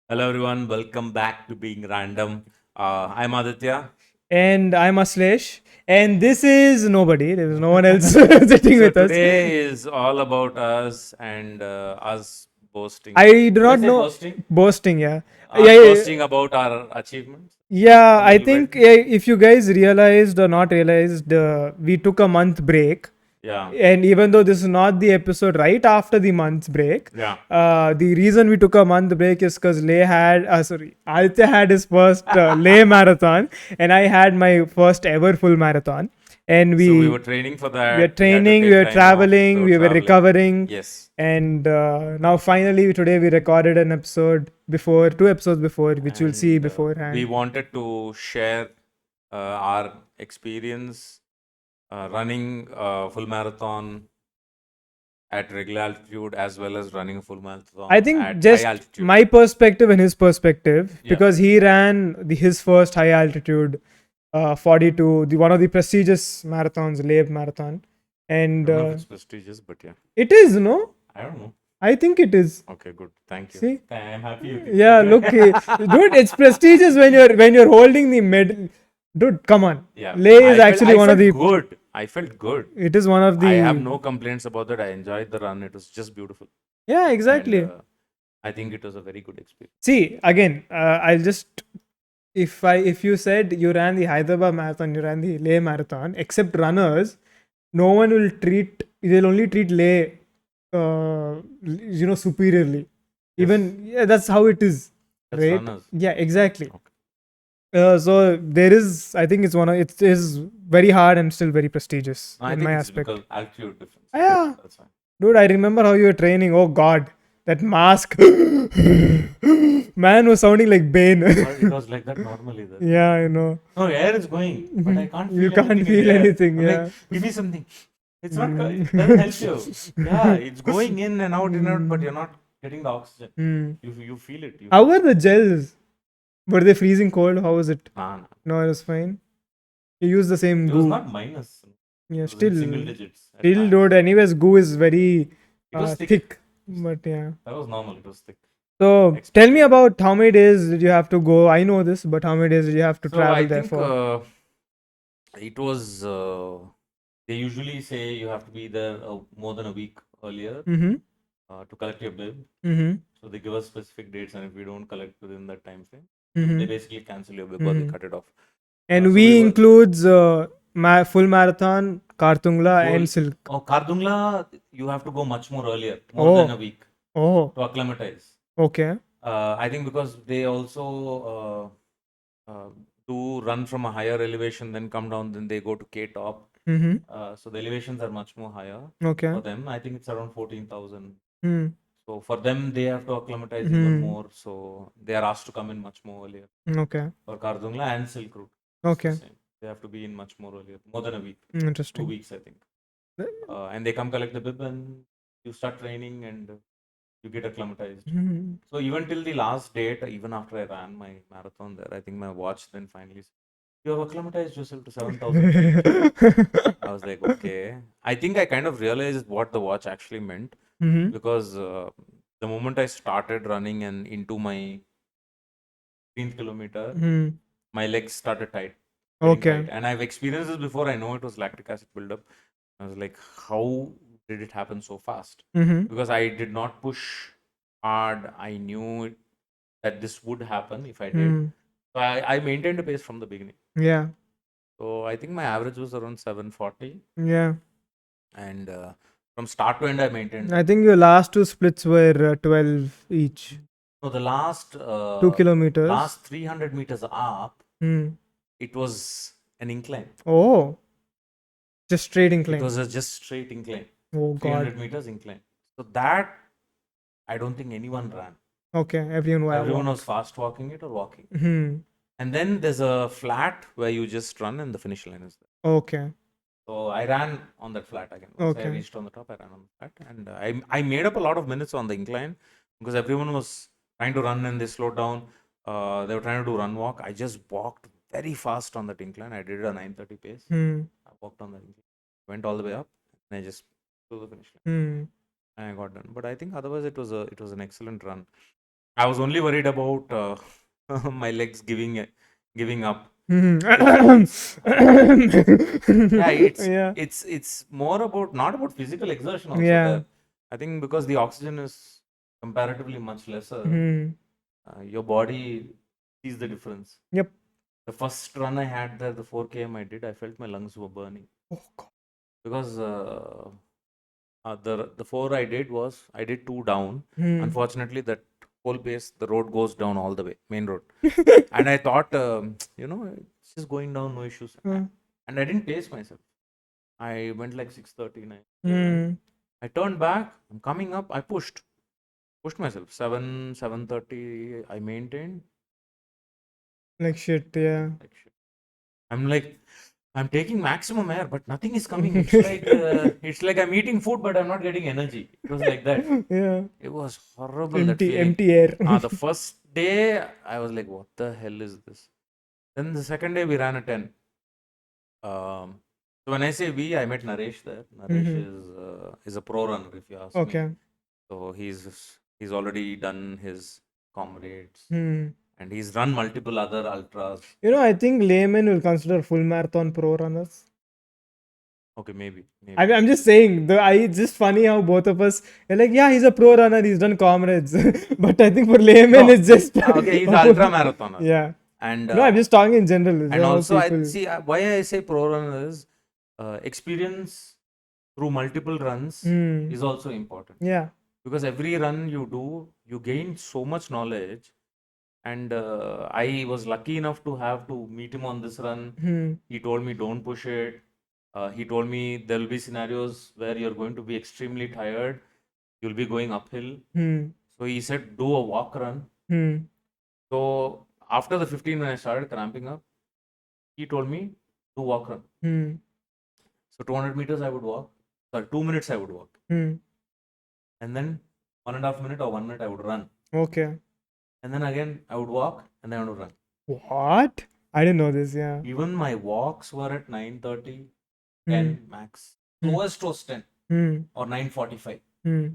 Hello everyone, welcome back to Being Random. I'm Aditya. And I'm Aslesh. And this is nobody. There is no one else sitting So with us. today is all about us and us boasting. I do Did I not say know. boasting? Boasting, yeah. Us Yeah, yeah, boasting about our achievements yeah, a I little bit. think if you guys realized or not realized, we took a month break. Yeah, And even though this is not the episode right after the month's break, yeah. the reason we took a month break is because Aditya had his first Leh marathon, and I had my first ever full marathon. And So we were training for we are that. We had to training, we take were time off. We traveling, were we were traveling. recovering, Yes. and now finally today we recorded an episode before, 2 episodes before, which you'll see And we beforehand. wanted to share our experience running full marathon at regular altitude as well as running a full I marathon think at high just altitude. my perspective and his perspective, Yeah, because he ran his first high altitude 42, the one of the prestigious marathons, Leh marathon, I and don't know if it's prestigious, but yeah, it is, no? I don't know. I think it is. Okay, good. Thank you. See, I'm happy you think yeah, that way. look, dude, it's prestigious when you're holding the medal. Dude, come on. Yeah, Leh is I felt actually I one of felt the. good. I felt good. It is one of I have the. no complaints about that. I enjoyed the run. It was just beautiful, Yeah, and exactly. I think it was a very good experience. See, again, I'll just, if you said you ran the Hyderabad marathon, you ran the Leh marathon, except runners, no one will treat. They'll only treat Leh, superiorly. Yes, Even, yeah, that's how it is, that's right? runners. Yeah, exactly. Okay. So there is, I think it is very hard and still very prestigious I in my think it's aspect. because altitude difference. Ah, yeah, That's fine. dude, I remember how you were training. Oh God, that mask, man, was sounding like Bane. But it was like that normally. That Yeah, I know. no air is going, but I can't You feel can't anything in the feel air. anything. I'm like, Yeah. give me something. It's not. It doesn't help you. Yeah, Mm. it's going in and out, but you're not getting the oxygen. Mm. You feel it. You How feel were it. the gels? Were they freezing cold? How was it? Nah, nah. No, it was fine. You use the same It was goo. not minus. Yeah, It was in single still, digits at still, max. dude. Anyways, goo is very It was thick. thick. But yeah. That was normal. It was thick. So tell me Expected. about how many days did you have to go? I know this, but how many days did you have to So I travel there think for? it was. They usually say you have to be there more than a week earlier Mm-hmm. to collect your bib. Mm-hmm. So they give us specific dates, and if we don't collect within that time frame, they Mm-hmm. basically cancel your bib or they Mm-hmm. cut it off. And So we we were includes full marathon, Kartungla, full. and Silk. Oh, Kardungla, you have to go much more earlier, more than a Oh, week oh, to acclimatize. okay. I think because they also do run from a higher elevation, then come down, then they go to K top. Mm-hmm. So the elevations are much more higher Okay. for them. I think it's around 14,000. Mm. So for them, they have to acclimatize even Mm. more. So they are asked to come in much more earlier. Okay. For Kardungla and Silk Route, it's the Okay. same. They have to be in much more earlier, more than a week, two Interesting. weeks, I think. And they come collect the bib and you start training and you get acclimatized. Mm. So even till the last date, even after I ran my marathon there, I think my watch then finally said, "You have acclimatized yourself to 7,000 feet." I was like, okay. I think I kind of realized what the watch actually meant Mm-hmm. because the moment I started running and into my 15th kilometer, Mm. my legs started getting Okay. tight. And I've experienced this before. I know it was lactic acid buildup. I was like, how did it happen so fast? Mm-hmm. Because I did not push hard. I knew that this would happen if I did. Mm. So I maintained a pace from the beginning. Yeah. So I think my average was around 740. Yeah. And from start to end, I maintained I that. think your last two splits were 12 each. So the last 2 kilometers. 300 meters up, Mm. it was an incline. Oh, just straight It incline. was a just straight incline, Oh, God. 300 meters incline. So that I don't think anyone ran. Okay. Everyone Everyone walked. was fast walking it or walking. Hmm. And then there's a flat where you just run and the finish line is there. Okay. So I ran on that flat again. Once I Okay. reached on the top, I ran on the flat. And I made up a lot of minutes on the incline because everyone was trying to run and they slowed down. They were trying to do run walk. I just walked very fast on that incline. I did a 9:30 pace. Hmm. walked on the incline, went all the way up, and I just to the finish line, Hmm. and I got done. But I think otherwise it was an excellent run. I was only worried about my legs giving up. Hmm. Yeah, Yeah. it's more about not about physical exertion also Yeah. there. I think because the oxygen is comparatively much lesser, Hmm. your body sees the difference. Yep. The first run I had there, the 4 km I did, I felt my lungs were burning Oh God. because the four I did was I did two down. Hmm. Unfortunately, that whole pace the road goes down all the way, main road, and I thought it's just going down, no issues, Hmm. and I didn't pace myself. I went like 6:30, 9, 7. Hmm. I turned back. I'm coming up. I pushed myself. 7:30. I maintained Like shit. Yeah. like shit. I'm like I'm taking maximum air, but nothing is coming. It's like I'm eating food, but I'm not getting energy. It was like that. Yeah. It was horrible that Empty. feeling. Empty air. The first day I was like, what the hell is this? Then the second day we ran a 10. So when I say we, I met Naresh there. Naresh Mhm. is a pro runner, if you ask me. Okay. So he's already done his comrades Hmm. and he's run multiple other ultras. I think laymen will consider full marathon pro runners. Okay, maybe. I'm just saying, it's just funny how both of us are like, yeah, he's a pro runner, he's done comrades. But I think for laymen, No, it's just. okay, he's an ultra marathoner. Yeah. And No, I'm just talking in general. and How also I people. see why I say pro runner is experience through multiple runs Hmm. is also important. Yeah. Because every run you do, you gain so much knowledge. And I was lucky enough to have to meet him on this run. Hmm. He told me don't push it. He told me there will be scenarios where you're going to be extremely tired. You'll be going uphill. Hmm. So he said do a walk run. Hmm. So after the 15, when I started cramping up, he told me do walk run. Hmm. So 200 meters I would walk. Sorry, 2 minutes I would walk. Hmm. And then 1.5 minute or 1 minute I would run. Okay. And then again I would walk and then I would run. What? I didn't know this. Yeah. Even my walks were at 9:30, Hmm. 10 max. Hmm. Lowest was 10 Hmm. or 9:45. Hmm.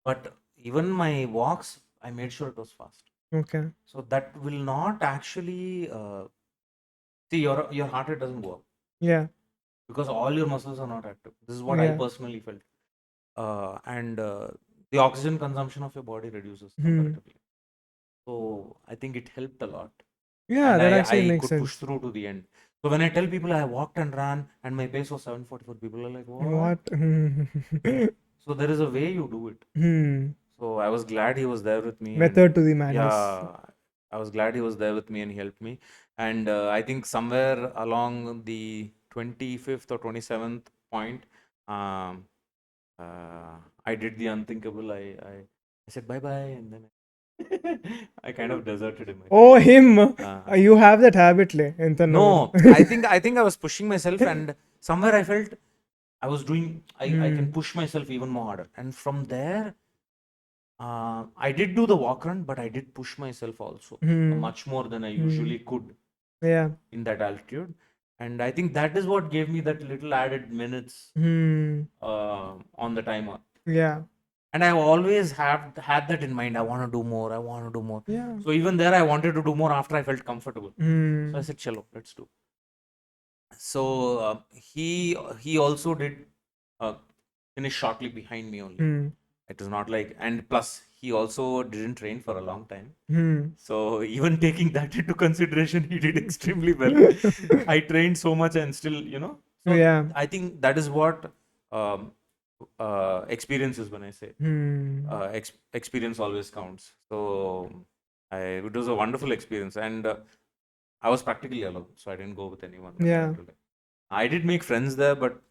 But even my walks, I made sure it was fast. Okay. So that will not actually see your heart rate doesn't go up Yeah. because all your muscles are not active. This is what I Yeah. personally felt. And the oxygen consumption of your body reduces Hmm. comparatively. So I think it helped a lot. Yeah, And that I actually makes could push sense. through to the end. So when I tell people I walked and ran and my pace was 7:44, people are like, what? What? Hmm. So there is a way you do it. Hmm. So I was glad he was there with me. Method And to the madness. yeah, I was glad he was there with me and he helped me. And I think somewhere along the 25th or 27th point, um, I did the unthinkable. I said bye bye and then I kind of deserted him, I Oh, think. him. Uh, You have that habit, le. no, I think I was pushing myself and somewhere I felt I was doing I can Hmm. push myself even more harder. And from there, I did do the walk run, but I did push myself also Hmm. much more than I Hmm. usually could Yeah. in that altitude. And I think that is what gave me that little added minutes Hmm. on the timer. Yeah. And I always have had that in mind. I want to do more. I want to do more. Yeah. So even there, I wanted to do more after I felt comfortable. So I Hmm. said, "Chalo, let's do." So he also did finish shortly behind me only. Hmm. It was not like, and plus he also didn't train for a long time. Hmm. So even taking that into consideration, he did extremely well. I trained so much and still, So Yeah. I think that is what um, experience is when I say Hmm. experience always counts. So it was a wonderful experience, and I was practically alone, so I didn't go with anyone. When I Yeah. went to I did make friends there, but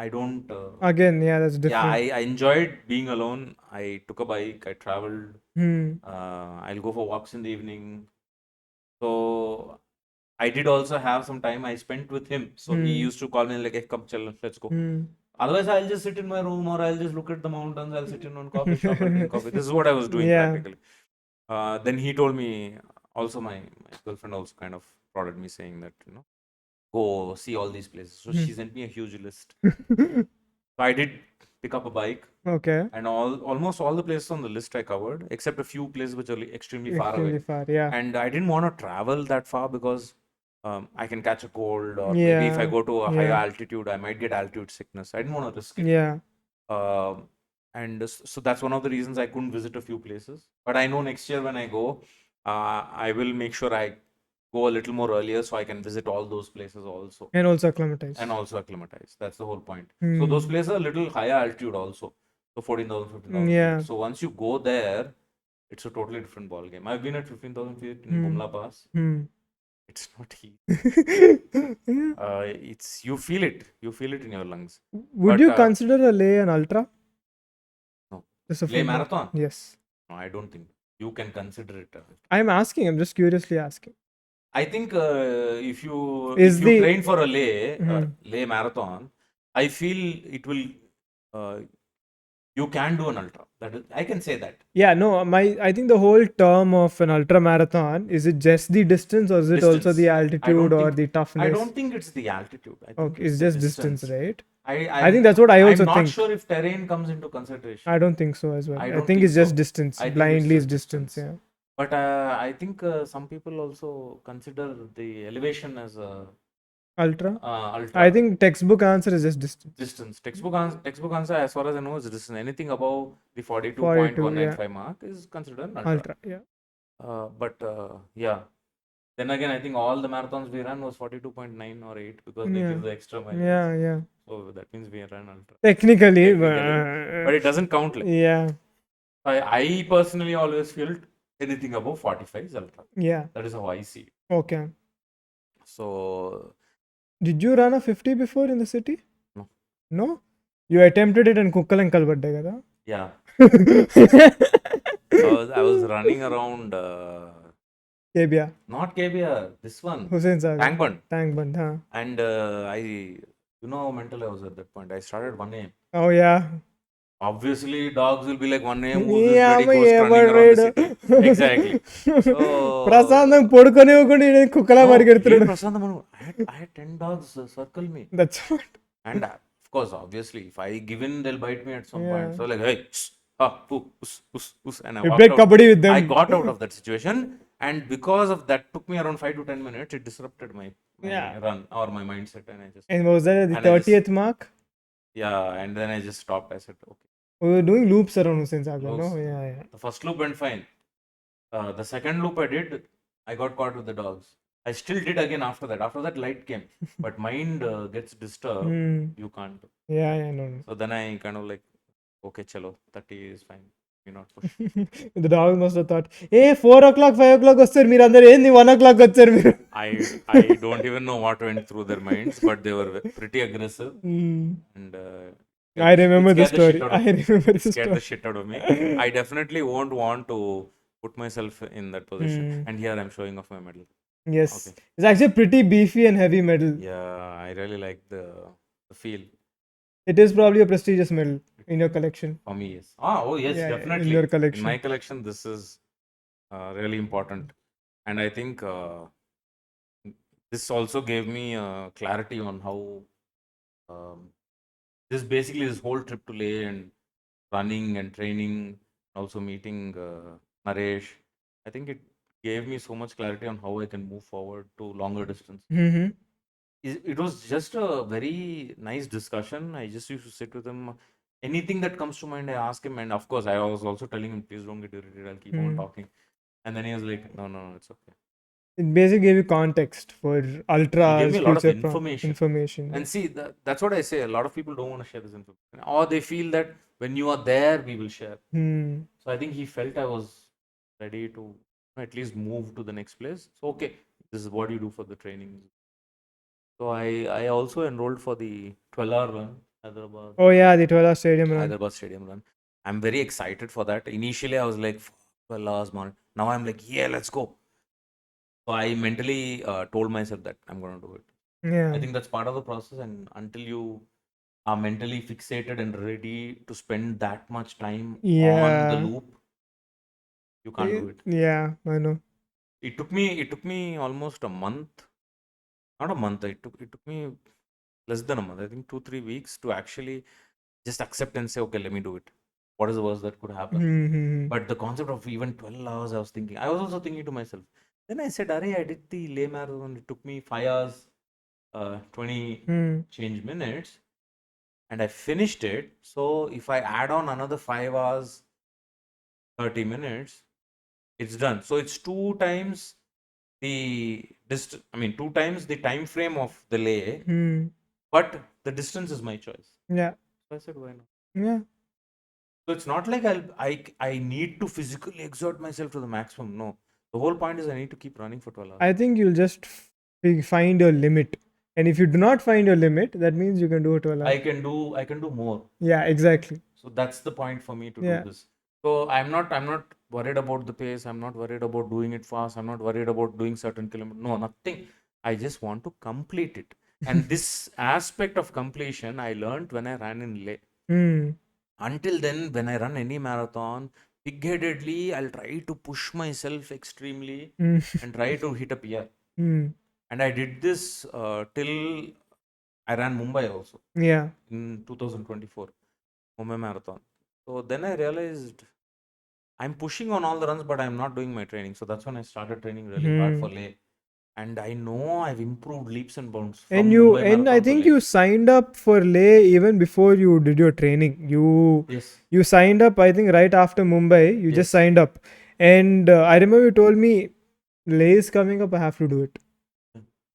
I don't. Again, yeah, that's Yeah, different. I enjoyed being alone. I took a bike. I traveled. Hmm. I'll go for walks in the evening. So I did also have some time I spent with him. So he Hmm. used to call me like, "Hey, come, chill, let's go." Hmm. Otherwise, I'll just sit in my room or I'll just look at the mountains. I'll sit in one coffee shop. I'll drink coffee. This is what I was doing Yeah. practically. Then he told me also my girlfriend also kind of prodded me saying that go see all these places. So Hmm. she sent me a huge list. So I did pick up a bike, Okay. and almost all the places on the list I covered, except a few places which are extremely far away. Extremely far. Yeah. And I didn't want to travel that far because I can catch a cold, or maybe if I Yeah. go to a higher Yeah. altitude, I might get altitude sickness. I didn't want to risk it. Yeah. And so that's one of the reasons I couldn't visit a few places. But I know next year when I go, I will make sure I go a little more earlier so I can visit all those places also And also acclimatize. and also acclimatize. That's the whole point. So those places are a little higher altitude also. So 14,000, 15,000 Yeah. feet. So once you go there, it's a totally different ball game. I've been at 15,000 feet in Bumla Pass. It's not heat. Yeah. It's you feel it. You feel it in your lungs. Would But you consider a Leh an ultra? no, Just a Leh full marathon. Yes. No, I don't think you can consider it. I'm asking. I'm just curiously asking. I think if you Is the train for a Leh marathon, I feel it will. You can do an ultra. That is, I can say that. Yeah, no, I think the whole term of an ultra marathon, is it just the distance or is it also Distance. the I altitude don't or think. the I toughness? don't think it's the altitude. I think Okay, it's it's the just distance, distance. right? I think that's what I also I'm not think. sure if terrain comes into consideration. I don't think so as well. I I don't think think it's just so. distance. I think it's Blindly is just distance. distance. Yeah. But I think some people also consider the elevation as a Ultra. ultra. I think textbook answer is just distance. Distance. Textbook answer, as far as I know, is distance. Anything above the 42, 42.195 yeah. mark is considered an ultra. Ultra. Yeah. But yeah. Then again, I think all the marathons we ran was 42.9 or 8 because they Yeah. give the extra mileage. Yeah. Yeah. So that means we ran ultra. Technically, But it doesn't count. Like, yeah. I personally always felt anything above 45 is ultra. Yeah. That is how I see it. Okay. So Did you run a 50 before in the city? No. No? You attempted it in Kukkalankal Badde kada? yeah, I was running around KBR. not KBR, this one, Hussain Sagar. Tank Bund. Tank Bund, huh? And you know how mental I was at that point. I started 1 a.m. Oh, yeah. Obviously, dogs will be like 1 a.m. Who's this Yeah, bloody ghost running around the city? Exactly. So ప్రశాంతం పడుకోనివ్వకుండా ఈయన కుక్కలా no, పరిగెడుతున్నాడు. I had 10 dogs circle me. That's what. And of course, obviously, if I give in, they'll bite me at some Yeah. point. So like, hey, poo, and I You walked play out. kabaddi with them. I got out of that situation, and because of that, took me around 5 to 10 minutes. It disrupted my Yeah. run or my mindset, and I just And was that at the And I just- 30th mark? yeah, and then I just stopped. I said, okay. We were doing loops around Hussain Sagar, no? Loops. Yeah, yeah. The first loop went fine. The second loop I did, I got caught with the dogs. I still did again after that. After that, light came, but mind gets disturbed. You can't. Yeah, yeah, no. So then I kind of like, okay, chalo, 30 is fine. We not push. The dog must have thought, hey, 4 o'clock, 5 o'clock వచ్చారు మీరు అందరు ఏంది 1 o'clock వచ్చారు మీరు. I don't even know what went through their minds, but they were pretty aggressive. And I remember the scared story. shit out of I remember the scared story. the shit out of me. I definitely won't want to put myself in that position. And here I'm showing off my medal. Yes. Okay. It's actually pretty beefy and heavy medal. Yeah, I really like the feel. It is probably a prestigious medal in your collection. For me, yes. Oh yes, Yeah, definitely. in your collection. In my collection, this is really important. And I think this also gave me clarity on how this whole trip to Leh and running and training, also meeting Naresh. I think it gave me so much clarity on how I can move forward to longer distance. Mm-hmm. It was just a very nice discussion. I just used to sit with him. Anything that comes to mind, I ask him. And of course, I was also telling him, please don't get irritated. I'll keep on talking. And then he was like, no, it's okay. It basically gave you context for ultras. He gave me a lot of future information. And see, that's what I say. A lot of people don't want to share this information. Or they feel that when you are there, we will share. So I think he felt I was ready to at least move to the next place. So, okay, this is what you do for the training. So I also enrolled for the 12-hour run, Hyderabad. Oh yeah, the 12-hour stadium run. Hyderabad stadium run. I'm very excited for that. Initially, I was like, 12 hours, man. Now I'm like, yeah, let's go. So I mentally told myself that I'm going to do it. Yeah. I think that's part of the process. And until you are mentally fixated and ready to spend that much time on the loop, you can't do it. Yeah, I know. It took me almost a month not a month. It took me less than a month. I think 2-3 weeks to actually just accept and say, okay, let me do it. What is the worst that could happen? Hmm. But the concept of even 12 hours, I was also thinking to myself. Then I said, Arey, I did the Leh marathon. It took me 5 hours, 20 Hmm. change minutes, and I finished it. So if I add on another 5 hours, 30 minutes, it's done. So it's two times the time frame of the Leh, Hmm. but the distance is my choice. Yeah. So I said, why not? Yeah. So it's not like I need to physically exert myself to the maximum. No. The whole point is I need to keep running for 12 hours. I think you'll just find your limit. And if you do not find your limit, that means you can do it 12 I hours. can do more. Yeah, exactly. So that's the point for me to do Yeah. this. So I'm not worried about the pace. I'm not worried about doing it fast. I'm not worried about doing certain kilometers. No, nothing. I just want to complete it. And this aspect of completion I learned when I ran in Leh. Hmm. Until then, when I run any marathon, pig-headedly, I'll try to push myself extremely Hmm. and try to hit a PR. Hmm. And I did this till I ran Mumbai also Yeah. in 2024, Mumbai Marathon. So then I realized I'm pushing on all the runs, but I'm not doing my training. So that's when I started training really hard for Hmm. Leh. And I know I've improved leaps and bounds And from you Mumbai and I Marathon to think Leh. you signed up for Leh even before you did your training. Yes, You signed up, I think, right after Mumbai. You just yes. signed up, and I remember you told me Leh is coming up. I have to do it.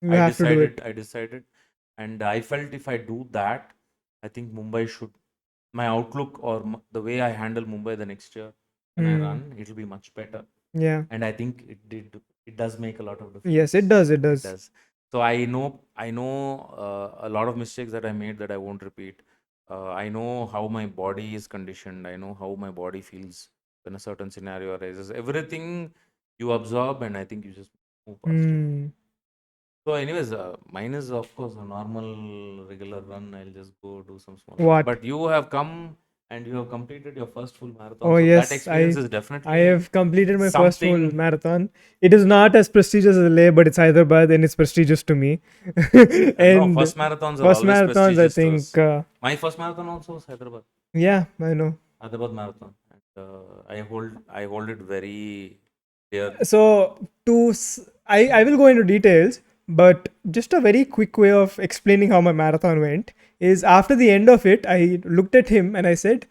You I have to do decided, it. I decided, and I felt if I do that, I think Mumbai should, my outlook or the way I handle Mumbai the next year when I Hmm. run, it'll be much better. Yeah. And I think it does make a lot of Yes, it difference. does. It It does. does. So I know a lot of mistakes that I made that I won't repeat. I know how my body is conditioned. I know how my body feels when a certain scenario arises. Everything you absorb, and I think you just move past it. Hmm. So, anyways, mine is of course a normal regular run. I'll just go do some small runs. What? But you have come and you have completed your first full marathon. Oh So that yes, experience is I definitely have completed my first full something. marathon. It is not as prestigious as Leh, but it's Hyderabad and it's prestigious to me. No, And first marathons are first always marathons, I prestigious to think. us. My first marathon also was Yeah, I know. Hyderabad marathon, and I hold it very dear. So I will go into details, but just a very quick way of explaining how my marathon went is after the end of it, I looked at him and I said,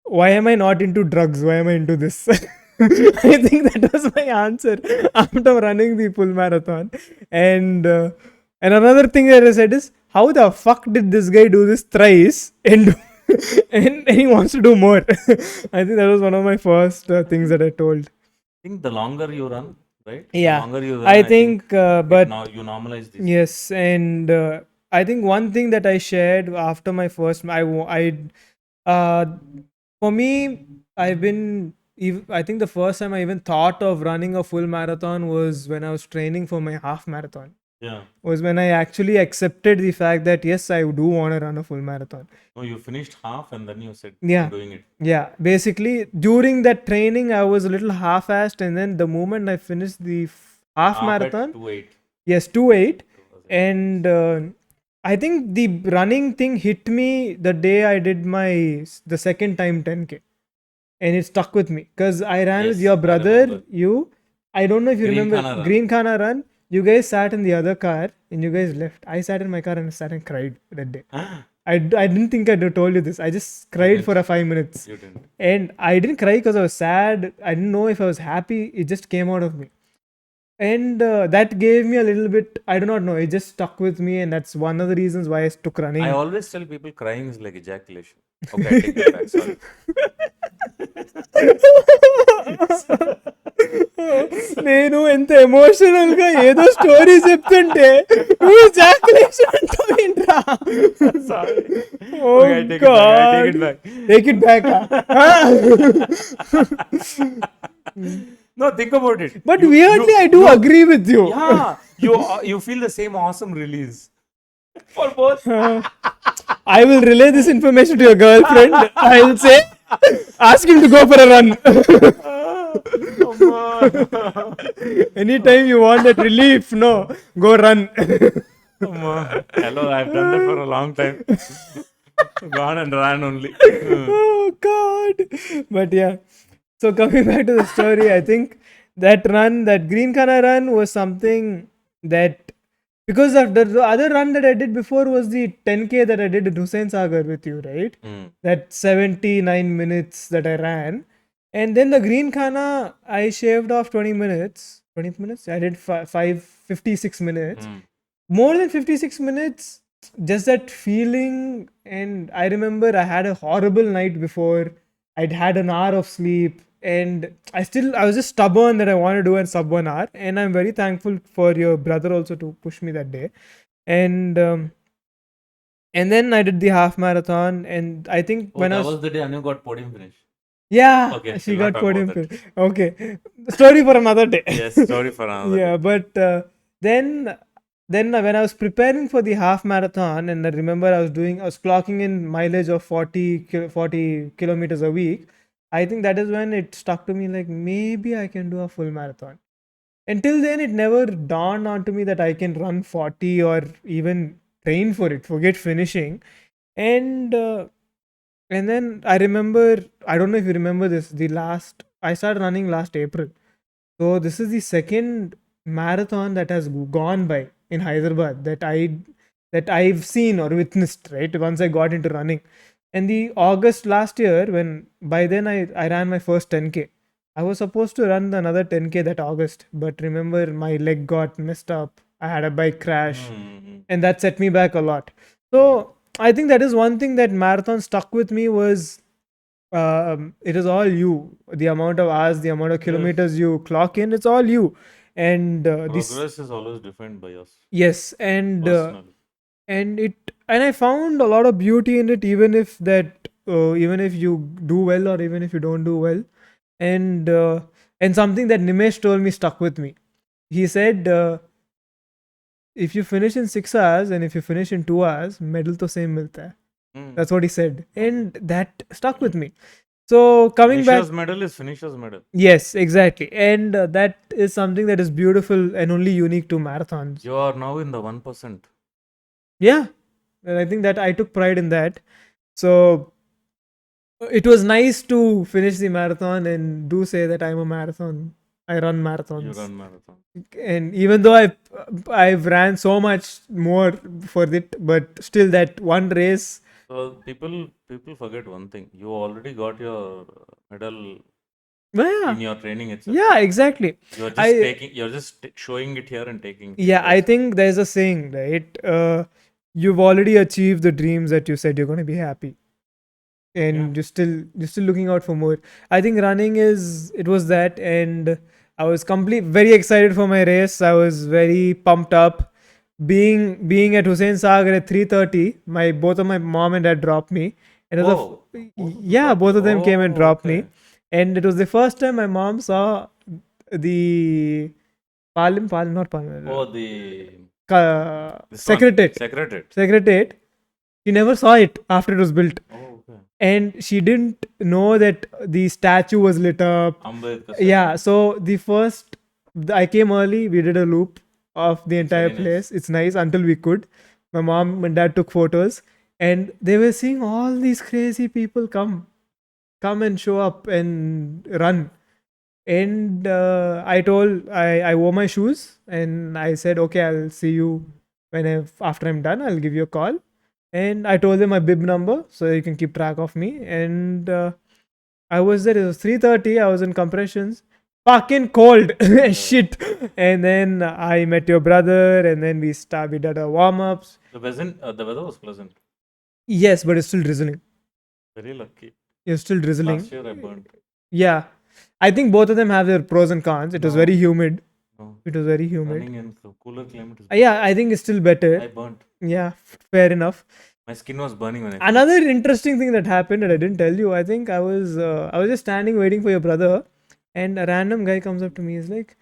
why am I not into drugs? Why am I into this? I think that was my answer after running the full marathon. And and another thing that I said is, how the fuck did this guy do this thrice and and he wants to do more? I think that was one of my first things that I told. I think the longer you run, right? The Yeah, longer you run, I I think think, but you normalize these things. yes, and I think one thing that I shared after my first, uh, for me, I think the first time I even thought of running a full marathon was when I was training for my half marathon. Yeah. Was when I actually accepted the fact that yes, I do want to run a full marathon. No, you finished half and then you said, I'm Yeah, doing it. yeah. Basically, during that training, I was a little half-assed, and then the moment I finished the half Half at marathon, 2:08. yes, 2:08, 2:08. and I think the running thing hit me the day I did the second time 10K, and it stuck with me because I ran with Yes, your I brother. remember. I don't know if you Green remember Khana run. Green Khana run. You guys sat in the other car and you guys left. I sat in my car and sat and cried that day. I didn't think I'd have told you this. I just You cried for didn't. a 5 minutes. You didn't. And I didn't cry because I was sad. I didn't know if I was happy. It just came out of me. And that gave me a little bit, I do not know, it just stuck with me. And that's one of the reasons why I took I running. always tell people crying is like ejaculation. Okay, I take that back. Sorry. నేను ఎంత emotional గా ఏదో story చెప్తుంటే నువ్వు జాకులేషన్ అంటావేంట్రా Sorry. Oh Okay, I take it back. I take god it back. Take it back No, think about it. But You, weirdly I do you, agree with you yeah, you feel the same awesome release for both. I will relay this information to your girlfriend. I will say, ask him to go for a run. Amma. Anytime you want that relief, no, go run. Hello, I've done that for a long time. Gone and ran only. Oh God. But yeah. So coming back to the story, I think that run, that Green Kana run was something that, because of the other run that I did before was the 10K that I did in Hussain Sagar with you, right? That 79 minutes that I ran. And then the Green Khana, I shaved off 20 minutes. 20 minutes? I did 56 minutes. More than 56 minutes, just that feeling. And I remember I had a horrible night before. I'd had an hour of sleep. And I was just stubborn that I want to do in sub 1 hour. And I'm very thankful for your brother also to push me that day. And and then I did the half marathon. And I think Oh, when I that was was the day Anu got podium finish. yeah, Okay, she we'll not got talk about podium. that. Okay, story for another day. Yes, story for another Yeah, day. but then when I was preparing for the half marathon, and I remember I was clocking in mileage of 40 kilometers a week. I think that is when it stuck to me, like maybe I can do a full marathon. Until then, it never dawned onto me that I can run 40 or even train for it. Forget finishing. And and then I remember, I don't know if you remember this, I started running last April. So this is the second marathon that has gone by in Hyderabad that I've seen or witnessed, right? Once I got into running. And the August last year, when by then I ran my first 10K. I was supposed to run another 10K that August, but remember my leg got messed up. I had a bike crash, and that set me back a lot. So I think that is one thing that marathon stuck with me was it is all you. The amount of hours, the amount of Yes. kilometers you clock in, it's all you. And this Progress is always defined by us yes, personally. and I found a lot of beauty in it, even if you do well or even if you don't do well. And and something that Nimesh told me stuck with me. He said, if you finish in 6 hours and if you finish in 2 hours, medal to same milta hai. That's what he said, and that stuck with me. So coming back, Finisher's medal is finisher's medal. yes, exactly, and that is something that is beautiful and only unique to marathons. You are now in the 1%. Yeah, and I think that I took pride in that. So it was nice to finish the marathon and do say that I'm a marathon. I run You marathons, run marathon. and even though I've ran so much more for it, but still that one race. So people forget one thing. You already got your medal Yeah, in your training itself. yeah, exactly. You're just I taking. You're just showing it here and taking. Yeah, I That's it. think there's a saying, right? You've already achieved the dreams that you said you're going to be happy, and Yeah. you're still looking out for more. I think running it was that, and I was very excited for my race. I was very pumped up. Being at Hussain Sagar at 3:30, both of my mom and dad dropped me. And it was Oh, both of them yeah, dropped you. both of them came and Oh, dropped okay. me, and it was the first time my mom saw the not Parliament. Oh, the this one Secretariat. secretariat. Secretariat. She never saw it after it was built, Oh, okay. and she didn't know that the statue was lit up. Ambedkar Yeah, statue. so I came early. We did a loop of the It's entire very nice. place. It's nice until we could. My mom and dad took photos, and they were seeing all these crazy people come and show up and run. And I wore my shoes and I said, okay, I'll see you after I'm done. I'll give you a call. And I told them my bib number so you can keep track of me. And I was there. It was 3:30. I was in compressions. Fucking cold. Shit. And then I met your brother, and then we did our warm ups. The weather was pleasant. Yes, but it's still drizzling. Very lucky. It's still drizzling. Last year I burned. Yeah. I think both of them have their pros and cons. It was No. very humid. No. It was very humid. Running in cooler climate is Yeah, I think it's still better. I burnt. Yeah, fair enough. My skin was burning when I Another interesting thing that happened that I didn't tell you. I think I was just standing waiting for your brother, and a random guy comes up to me. He's like,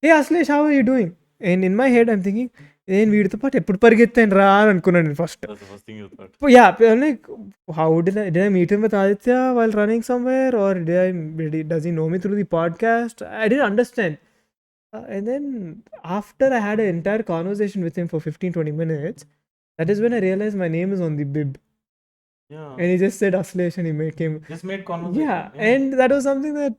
"Hey Aslesh, how are you doing?" And in my head, I'm thinking, "నేను వీడితో పాటు ఎప్పుడు పరిగెత్తాను రా" అని అనుకున్నాను నేను first. That's the first thing you thought. Yeah, I'm like, how did I meet him with Aditya while running somewhere, or does he know me through the podcast? I didn't understand. And then after I had an entire conversation with him for 15-20 minutes, that is when I realized my name is on the bib. Yeah. And he just said Aslesh and he came. Just made conversation. Yeah, and that was something that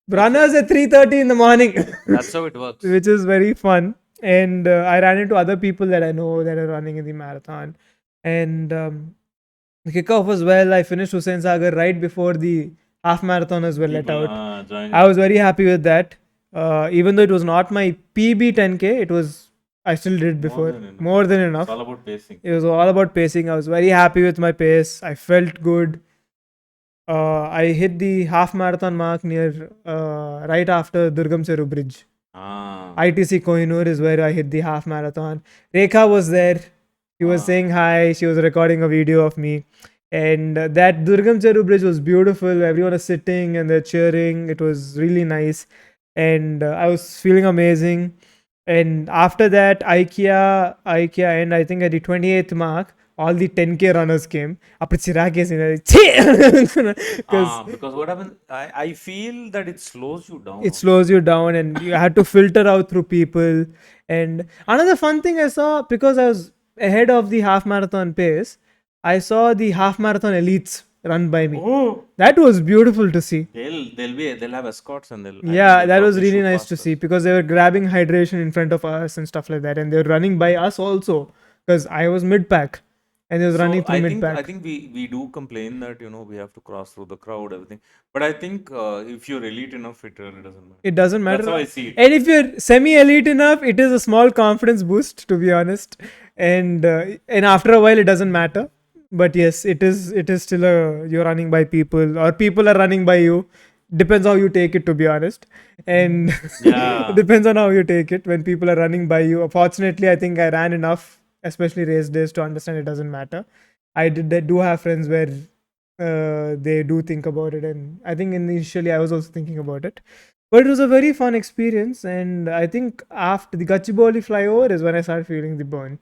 runners at 3:30 in the morning, That's how it works. which is very fun. And I ran into other people that I know that are running in the marathon. And the kickoff was well. I finished Hussain Sagar right before the half marathoners were let People out. joining. I was very happy with that. Even though it was not my PB 10K, it was I still did it before. More than enough. It's all about pacing. It was all about pacing. I was very happy with my pace. I felt good. I hit the half marathon mark near right after Durgam Seru Bridge. ITC Kohinoor is where I hit the half marathon. Rekha was there. She was saying hi. She was recording a video of me. And that Durgam Cheru Bridge was beautiful. Everyone was sitting and they're cheering. It was really nice. And I was feeling amazing. And after that, IKEA, and I think at the 28th mark, all the 10K runners came. Because what happened, I feel that it slows you down. It slows you down and you had to filter out through people. And another fun thing I saw, because I was ahead of the half marathon pace, I saw the half marathon elites run by me. Oh, That was beautiful to see. they'll have escorts and they'll. Yeah, that was really nice to see because they were grabbing hydration in front of us and stuff like that, and they were running by us also because I was mid pack and they was running through mid pack. I think we do complain that we have to cross through the crowd, everything. But I think if you're elite enough, it really doesn't matter. It doesn't matter. That's how I see it. And if you're semi-elite enough, it is a small confidence boost, to be honest. And after a while, it doesn't matter. But yes, it is still you're running by people or people are running by you. Depends how you take it, to be honest. And Yeah. it depends on how you take it when people are running by you. Fortunately, I think I ran enough, especially race days, to understand it doesn't matter. I do have friends where they do think about it, and I think initially I was also thinking about it. But it was a very fun experience, and I think after the Gachibowli flyover is when I started feeling the burn.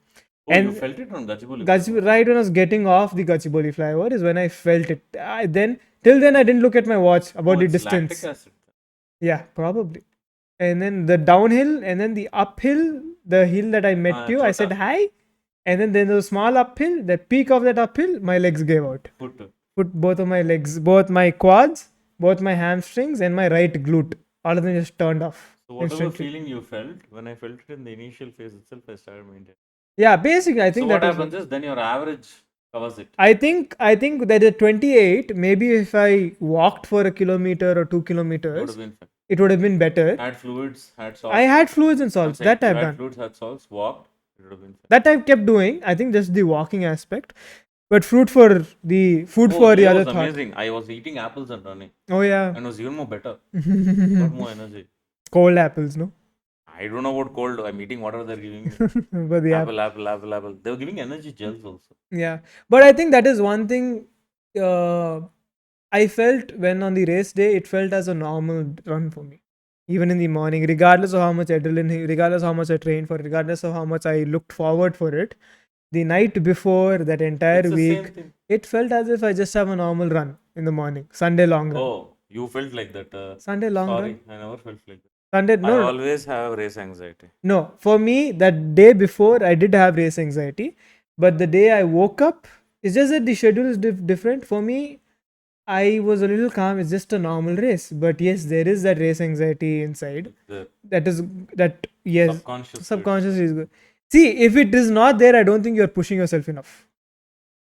Oh, And you felt it on Gachibowli? Right when I was getting off the Gachibowli flyover is when I felt it. Till then I didn't look at my watch about the it's distance. lactic acid. Yeah, probably. And then the downhill, and then the uphill, the hill that I met you, I said hi. And then there's a small uphill. The peak of that uphill, my legs gave out. Put both of my legs, both my quads, both my hamstrings, and my right glute. All of them just turned off. So whatever instantly. feeling you felt, when I felt it in the initial phase itself, I started maintaining. Yeah, basically, I think So that what was happens is then your average covers it. I think that at 28, maybe if I walked for a kilometer or 2 Would kilometers, have been fine. it would have been better. Had fluids, had salts. I had fluids and I'm salts. saying That you I've had done. fluids, had salts, walked, it would have been fine. That I've kept doing. I think just the walking aspect. But food for the Today other was thought. amazing. I was eating apples and running. Oh yeah, And it was even more better. Got more energy. cold apples, no? I don't know what cold. I'm eating whatever they're giving me. But the Apple. They were giving energy gels also. Yeah, but I think that is one thing I felt when on the race day, it felt as a normal run for me. Even in the morning, regardless of how much adrenaline, regardless of how much I trained for, regardless of how much I looked forward for it, the night before that entire It's the week, same thing. it felt as if I just have a normal run in the morning. Sunday long run. Oh, you felt like that. Sunday long Sorry, run. I never felt like that. Sunday, I no, always have race anxiety. no. For me, that day before, I did have race anxiety. But the day I woke up, it's just that the schedule is different. For me, I was a little calm. It's just a normal race. But yes, there is that race anxiety inside. Yes, subconsciously is good. See, if it is not there, I don't think you're pushing yourself enough.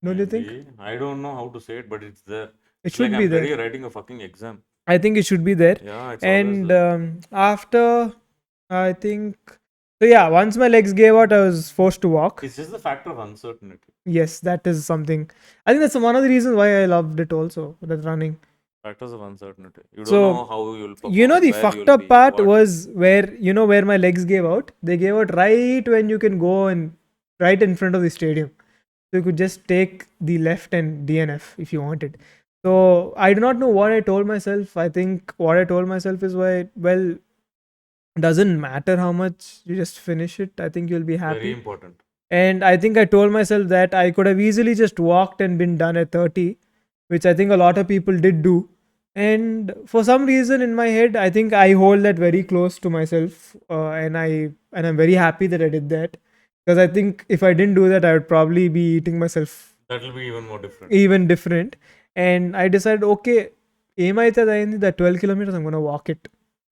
Don't you think? I don't know how to say it, but it's there. It should be there. You're writing a fucking exam. I think it should be there. Yeah, it's And always there. after, I think, so yeah, once my legs gave out, I was forced to walk. It's just the factor of uncertainty. Yes, that is something. I think that's one of the reasons why I loved it also, that running. Factors of uncertainty. You don't So, know how you'll perform. the where fucked you'll up be, part what. was where my legs gave out. They gave out right when you can go and right in front of the stadium. So you could just take the left and DNF if you wanted. So I do not know what I told myself. I think what I told myself is doesn't matter how much you just finish it. I think you'll be happy. Very important. And I think I told myself that I could have easily just walked and been done at 30, which I think a lot of people did do. And for some reason in my head, I think I hold that very close to myself, and I'm very happy that I did that, because I think if I didn't do that, I would probably be eating myself That'll be even more different. even different. And I decided, okay, ఏమైతుంది అయింది, that 12 kilometers I'm gonna walk it.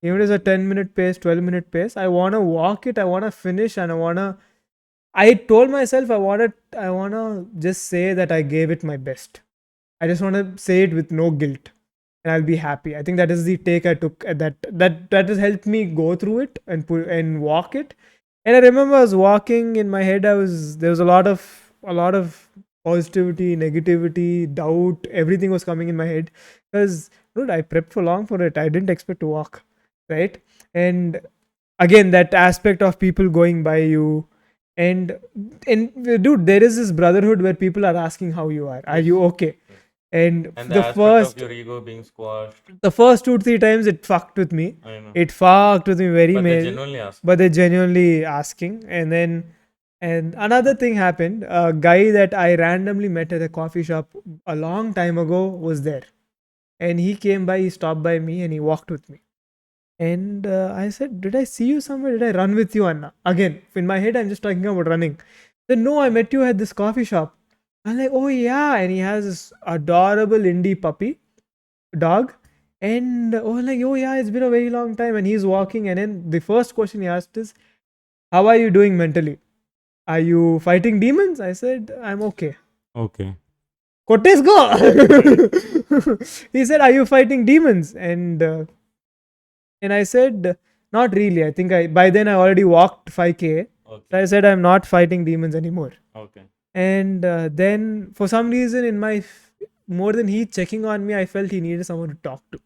Even if it's a 10-minute pace, 12-minute pace, I wanna walk it, I wanna finish, and I told myself I wanna just say that I gave it my best. I just wanna say it with no guilt, and I'll be happy. I think that is the take I took at that has helped me go through it and walk it. And I remember I was walking in my head. There was a lot of positivity, negativity, doubt. Everything was coming in my head because dude, I prepped for long for it. I didn't expect to walk, right? And again, that aspect of people going by you, and dude, there is this brotherhood where people are asking how you are. Are you okay? And And the the aspect first of your ego being squashed. the first 2-3 times it fucked with me. I know. It fucked with me very But they major. genuinely ask. But they're genuinely asking. And another thing happened. A guy that I randomly met at a coffee shop a long time ago was there, and he came by. He stopped by me and he walked with me. And I said, "Did I see you somewhere? Did I run with you, Anna?" Again, in my head, I'm just talking about running. He said, "No, I met you at this coffee shop." I'm like, "Oh yeah," and he has this adorable indie puppy dog. And like, oh yeah, it's been a very long time. And he's walking, and then the first question he asked is, how are you doing mentally? Are you fighting demons? I said, I'm okay. Okay. Cortez, go. He said, are you fighting demons? And I said, not really. I think by then I already walked 5K. So Okay. I said, I'm not fighting demons anymore. Okay. And then for some reason more than he checking on me, I felt he needed someone to talk to.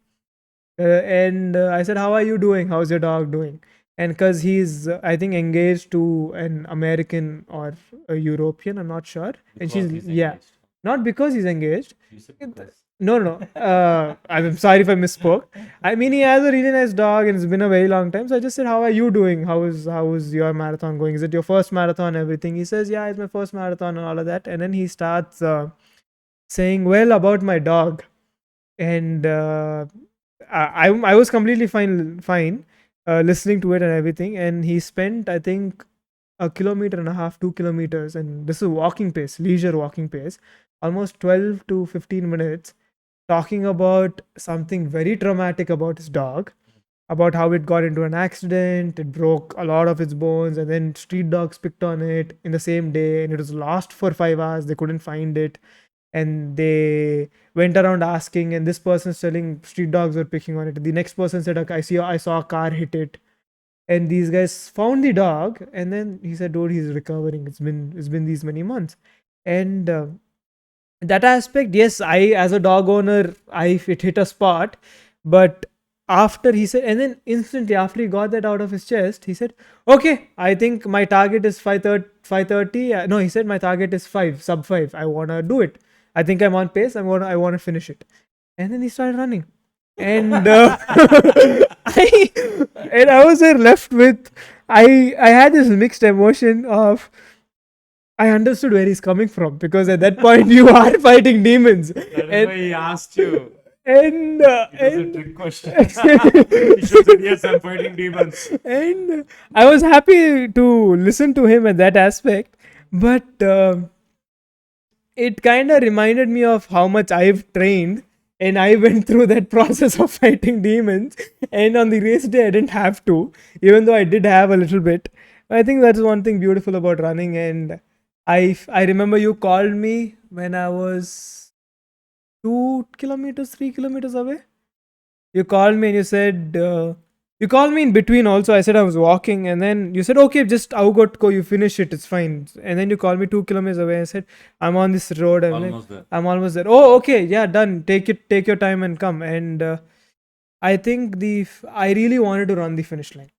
And I said, how are you doing? How's your dog doing? And because he's, I think, engaged to an American or a European, I'm not sure. And Because she's, he's yeah, engaged. not because he's engaged. You said because. No. I'm sorry if I misspoke. I mean, he has a really nice dog, and it's been a very long time. So I just said, "How are you doing? How is your marathon going? Is it your first marathon? Everything?" He says, "Yeah, it's my first marathon and all of that." And then he starts saying, "Well, about my dog," and I was completely fine listening to it and everything. And he spent, I think, a kilometer and a half, 2 kilometers, and this is walking pace, leisure walking pace, almost 12 to 15 minutes, talking about something very traumatic about his dog, about how it got into an accident, it broke a lot of its bones, and then street dogs picked on it in the same day, and it was lost for 5 hours. They couldn't find it, and they went around asking, and this person's telling street dogs were picking on it. The next person said, "Okay, I saw a car hit it." And these guys found the dog, and then he said, dude, he's recovering. It's been these many months. And that aspect, yes, I as a dog owner, it hit a spot. But after he said, and then instantly after he got that out of his chest, he said, okay, I think my target is 5:30. No, he said, my target is 5, sub 5. I want to do it. I think I'm on pace. I want to finish it. And then he started running. And I I was there left with, I had this mixed emotion of, I understood where he's coming from, because at that point you are fighting demons. That is And why he asked you. and It was a and trick question. You should have said, yes, I'm fighting demons. and I was happy to listen to him at that aspect, but it kind of reminded me of how much I've trained, and I went through that process of fighting demons. And on the race day, I didn't have to, even though I did have a little bit. I think that's one thing beautiful about running. And I remember you called me when I was 2 kilometers, 3 kilometers away. You called me and you said, you called me in between also. I said I was walking, and then you said, okay, just go, you finish it, it's fine. And then you called me 2 kilometers away. I said, I'm on this road. Almost there. I'm almost there. Oh, okay, yeah, done. Take your time and come. And I think I really wanted to run the finish line.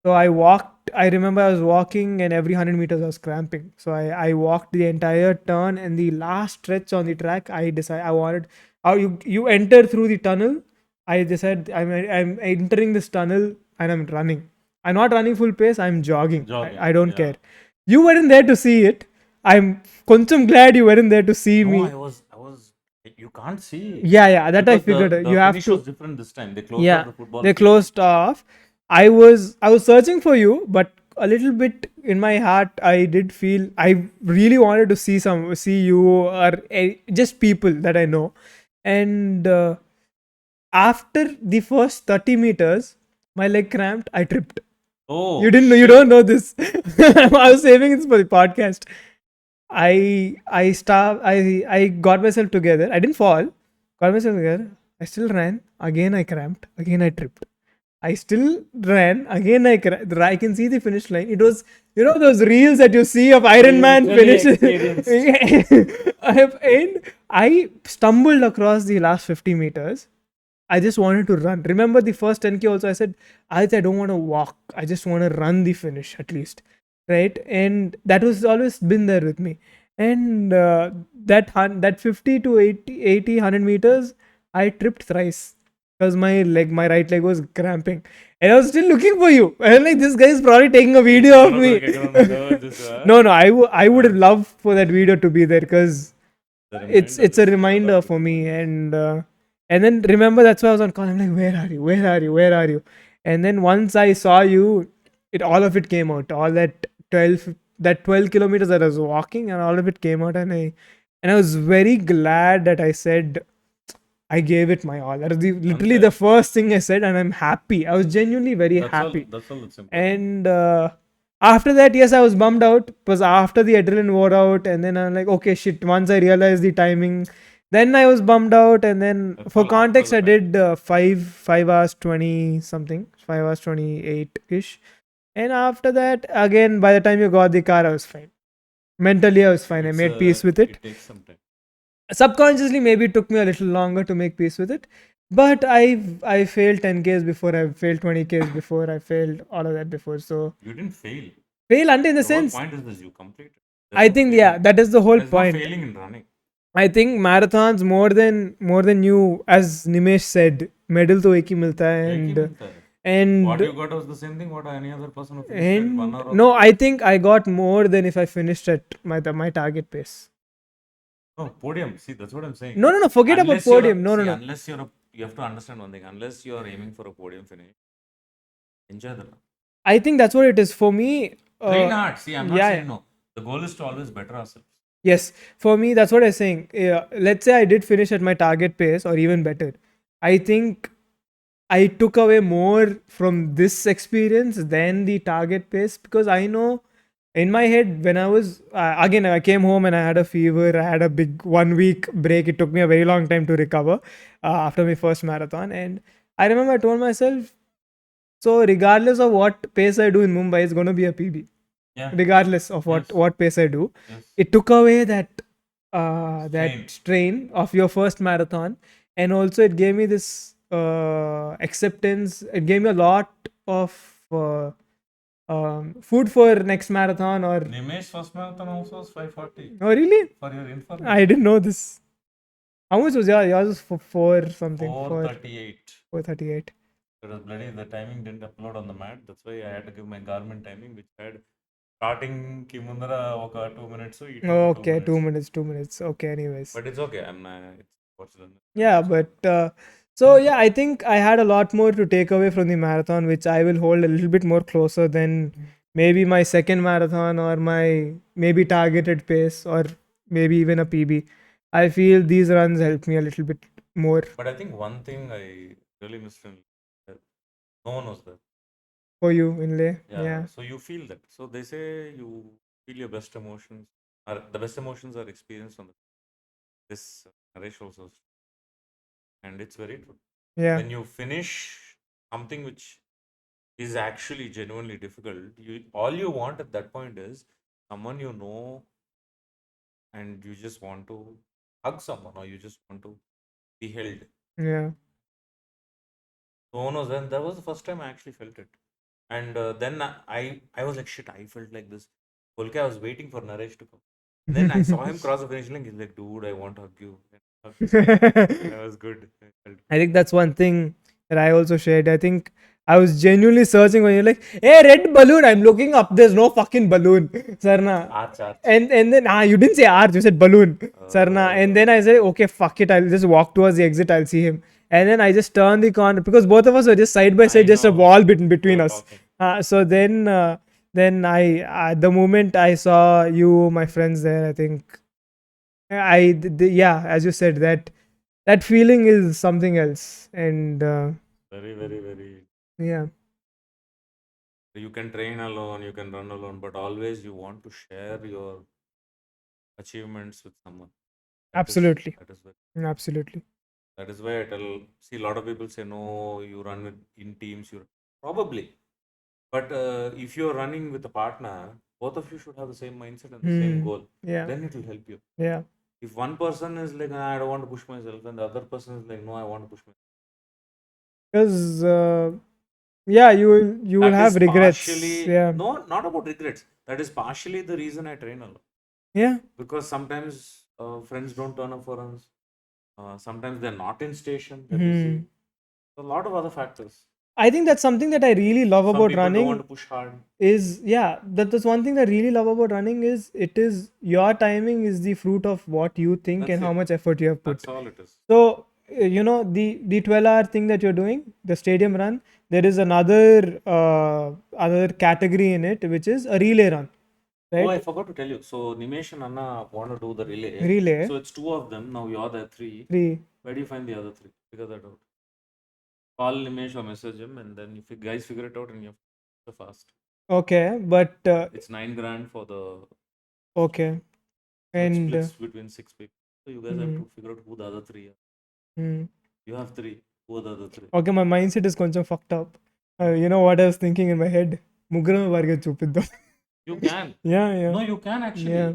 So I walked. I remember I was walking, and every 100 meters I was cramping. So I walked the entire turn, and the last stretch on the track. I decided I wanted. How you enter through the tunnel. I decided I'm entering this tunnel and I'm running. I'm not running full pace. I'm jogging. Jogging, I don't yeah. care. You weren't there to see it. I'm కొంచెం glad you weren't there to see No, me. I was You can't see Yeah, that I because figured. the You have finish was to. different this time. They closed off Yeah, the football they field. closed off. I was searching for you, but a little bit in my heart, I did feel I really wanted to see you or just people that I know. And after the first 30 meters, my leg cramped. I tripped. You Oh didn't know. You shit! don't know this. I was saving this for the podcast. I got myself together. I didn't fall. Got myself together. I still ran. Again I cramped. Again I tripped. I still ran. Again I can see the finish line. It was, those reels that you see of So Iron you Man literally finishes. experienced. I stumbled across the last 50 meters. I just wanted to run. Remember the first 10K also, I said, I don't want to walk. I just want to run the finish at least. Right. And that was always been there with me. And that 50 to 80, 100 meters, I tripped thrice because my right leg was cramping. And I was still looking for you. And like, this guy is probably taking a video of me. No, I would have loved for that video to be there because The reminder it's a that you are reminder allowed to for do me. that. And then remember, that's why I was on call. I'm like, where are you? And then once I saw you, all of it came out. All that 12 kilometers that I was walking, and all of it came out. And I was very glad that I said I gave it my all. That was literally the Unfair. first thing I said, and I'm happy. I was genuinely very That's all. happy. That's all that's important. And after that, yes, I was bummed out because after the adrenaline wore out, and then I'm like, okay, shit. Once I realized the timing, then I was bummed out. And then That's for all after context, the I fact. did 5 hours 20 something, 5 hours 28 ish. And after that, again, by the time you got the car, I was fine. Mentally, I was fine. I It's made peace with it. it takes some time. Subconsciously, maybe it took me a little longer to make peace with it. But I failed 10Ks before. I failed 20Ks before. I failed all of that before. So You didn't fail. fail until in the The whole sense, point is this: you completed. There's I no think, yeah, failing. that is the whole There's no point. failing in running. I think marathons more than you, as Nimesh said, medal to ek hi milta hai. एक ही and मिलता है. What and you got was the same thing what any other person who finished at 1 and hour or no, 30. I think I got more than if I finished at my target pace. No, podium. See, that's what I'm saying. No, forget about Unless you're podium. No, no, no. unless you have to understand one thing. Unless you're aiming for a podium finish, enjoy the run. I think that's what it is for me. Train hard. See, I'm not yeah, saying no. The goal is to always better ourselves. yes, for me, that's what I'm saying. Let's say I did finish at my target pace or even better. I think I took away more from this experience than the target pace because I know in my head when I was again, I came home and I had a fever. I had a big 1 week break. It took me a very long time to recover after my first marathon. And I remember I told myself, so regardless of what pace I do in Mumbai, it's going to be a PB. Yeah. Regardless of Yes. what pace I do, Yes. it took away that Strain. strain of your first marathon, and also it gave me this acceptance. It gave me a lot of food for next marathon. Or Nimesh first marathon also was 5:40. oh really? For your information. I didn't know this. How much was yours? Yours was for 4 something. 4:38. 4:38. It was bloody. The timing didn't upload on the mat. That's why I had to give my Garmin timing, which had starting ki mundara oka 2 minutes. So Okay, 2 minutes. 2 minutes. Okay, anyways. But it's okay. It's what's done. Yeah, but so yeah, I think I had a lot more to take away from the marathon, which I will hold a little bit more closer than maybe my second marathon or my maybe targeted pace or maybe even a PB. I feel these runs helped me a little bit more. But I think one thing I really missed from no one was there. For you in Leh. Yeah. So you feel that. So they say you feel your best emotions. Or the best emotions are experienced on this Naresh also. And it's very true. Yeah. When you finish something which is actually genuinely difficult, all you want at that point is someone you know, and you just want to hug someone or you just want to be held. Yeah. No one was then. That was the first time I actually felt it. And then I was like, shit, I felt like this. Volke, I was waiting for Naresh to come. And then I saw him cross the finish line. He's like, dude, I want to hug you. That was good. I think that's one thing that I also shared. I think I was genuinely searching when you're like, hey, red balloon. I'm looking up. There's no fucking balloon. Sarna. Arch. And then you didn't say arch, you said balloon. Sarna. And then I said, okay, fuck it. I'll just walk towards the exit. I'll see him. And then I just turned the corner because both of us were just side by I side, just a know. wall We between were us. talking. So then the moment I saw you, my friends there, I think yeah, as you said, that feeling is something else. And Very, very, very. yeah, You can train alone, you can run alone, but always you want to share your achievements with someone. absolutely, That is where absolutely. that is why I tell. See, a lot of people say no. You run in teams. You probably, but if you are running with a partner, both of you should have the same mindset and the same goal. Yeah, Then it will help you. yeah. If one person is like, "Ah, I don't want to push myself," and the other person is like, no, I want to push myself. Because yeah, you will That have is regrets. partially Yeah, no, not about regrets. That is partially the reason I train alone. yeah. Because sometimes friends don't turn up for runs. Sometimes they're not in station. They're Hmm. busy. A lot of other factors. I think that's something that I really love Some about people don't want running. to push hard. Is yeah, that's one thing that I really love about running is it is your timing is the fruit of what you think That's and how it. much effort you have That's put. all it is. So the 12-hour thing that you're doing, the stadium run, there is another category in it which is a relay run, Oh, I right? forgot to tell you. So Nimesh and Anna want to do the relay. Relay So it's two of them. Now you're the three. 3. Where do you find the other three? Figure that out. Call Nimesh or message him, and then if you guys figure it out, and you're the fast. Okay, but It's 9 grand for the. okay, So it and splits between 6 people. So you guys have hmm, to figure out who the other three are. hmm. You have three. Who are the other three? Okay, my mindset is కొంచెం fucked up. You know what I was thinking in my head? ముగ్గురం వర్గ చూపిద్దాం. You can. Yeah, yeah, No, you can actually. yeah.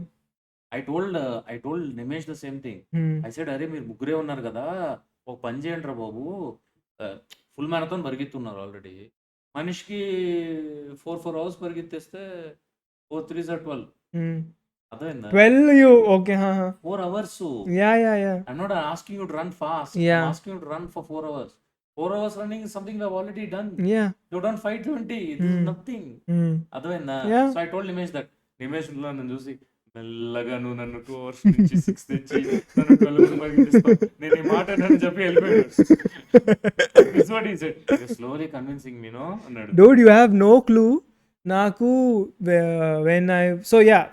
I told Nimesh the same thing. Hmm. I said, అరే మీరు ముగ్గురే ఉన్నారు కదా ఒక పని చేయండి రా బాబు ఫుల్ మ్యారథాన్ పరిగెత్తున్నారు ఆల్రెడీ మనిషికి 4 అవర్స్ పరిగెత్తేస్తే 4 3 12 Hmm. అర్థమైందా 12 you okay, huh? 4 hours. Yeah, yeah, yeah. I'm not asking you to run fast. I'm Yeah, asking you to run for 4 hours. 4 hours running is something we have already done. yeah. You've done 520. This is Hmm. nothing. Hmm. అర్థమైందా Yeah. So I told Nimesh that Nimesh నన్ను చూసి మెల్లగా నువ్వు నన్ను 2 hours నుంచి 6 తెచ్చి నన్ను 12 పరిగెత్తిస్తావు నేను ఈ మాట అని చెప్పి వెళ్ళిపోయాడు this what he said slowly convincing me no అన్నాడు Dude, you have no clue. Naku, when I so yeah,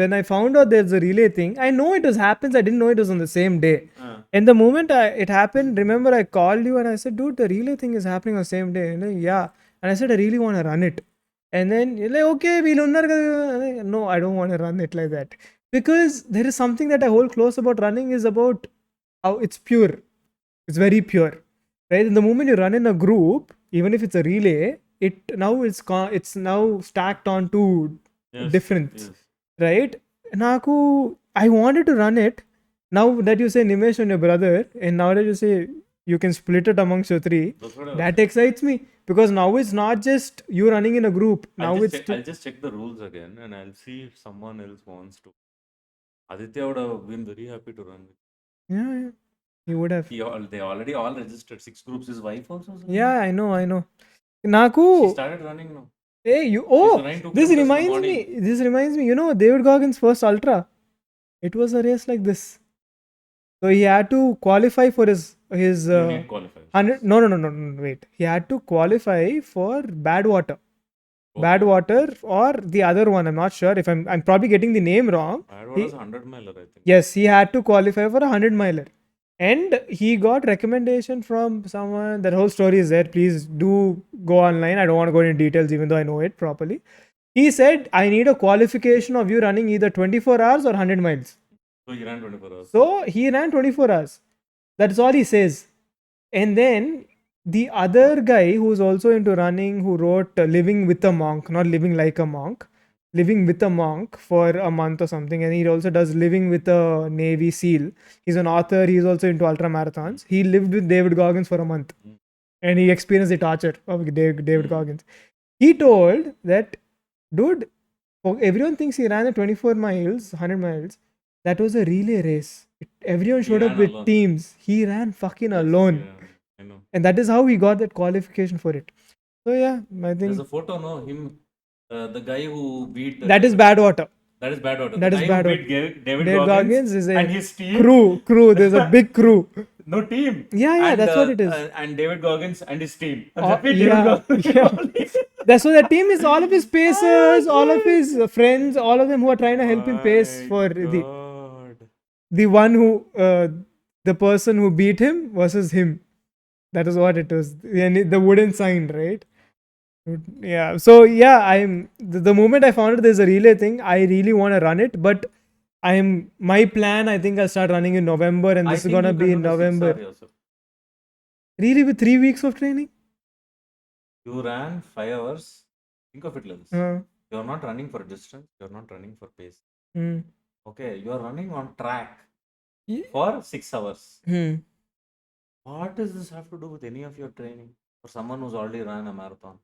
when I found out there's a relay thing, I know it was happens. I didn't know it was on the same day. And the moment it happened, remember I called you and I said, dude, the relay thing is happening on the same day. And yeah, and I said I really want to run it. And then you're like, okay, we'll no, I don't want to run it like that because there is something that I hold close about running is about how it's pure. It's very pure, right? And the moment you run in a group, even if it's a relay, it's now stacked onto yes difference, yes right? Naku, I wanted to run it. Now that you say Nimesh and your brother, and now that you say you can split it amongst your three, that's what I was that saying. excites me because now it's not just you running in a group. Now it's I'll just check the rules again and I'll see if someone else wants to. Aditya would have been very happy to run with. yeah, yeah, you would have. They already all registered 6 groups. His wife also is Yeah, running. I know. She Naku, started running now. hey, you. She's Oh, running 2 this kilometers in the reminds morning. me. This reminds me. You know, David Goggins' first ultra. It was a race like this. So he had to qualify for his You need qualifiers. 100. No. Wait. He had to qualify for bad water. Bad Okay. water or the other one. I'm not sure if I'm probably getting the name wrong. I He, was 100 miler, I think. yes, he had to qualify for a 100 miler. And he got recommendation from someone. That whole story is there. Please do go online. I don't want to go into details, even though I know it properly. He said, I need a qualification of you running either 24 hours or 100 miles. So he ran 24 hours. So he ran 24 hours. That's all he says. And then the other guy who's also into running, who wrote Living with a Monk, not Living Like a Monk, Living with a Monk for a month or something. And he also does Living with a Navy SEAL. He's an author. He's also into ultra marathons. He lived with David Goggins for a month and he experienced the torture of David Goggins. He told that, dude, everyone thinks he ran a 24 miles, 100 miles. That was a relay race. Everyone showed up ran with alone. teams. He ran fucking Yes, alone. yeah. I know. And that is how we got that qualification for it. So yeah, I There's think a photo, no? Him, the guy who beat that is bad water. That is bad order. The That is guy who bad water. beat David David Goggins Goggins is and a his team. crew. There's a big crew. No team. Yeah, that's what it is. And David Goggins and his team. Oh, Repeat, yeah, David yeah. Goggins. That's so that team is all of his pacers, all of his friends, all of them who are trying to help him pace for the one who the person who beat him versus him. That is what it was. And the wooden sign, right? Yeah. So yeah, the moment I found out there's a relay thing, I really want to run it, but my plan. I think I'll start running in November, and this is gonna be in November. Really, with 3 weeks of training? You ran 5 hours. Think of it, Lens. You're not running for distance. You're not running for pace. Okay, you're running on track for 6 hours. What does this have to do with any of your training for someone who's already run a marathon?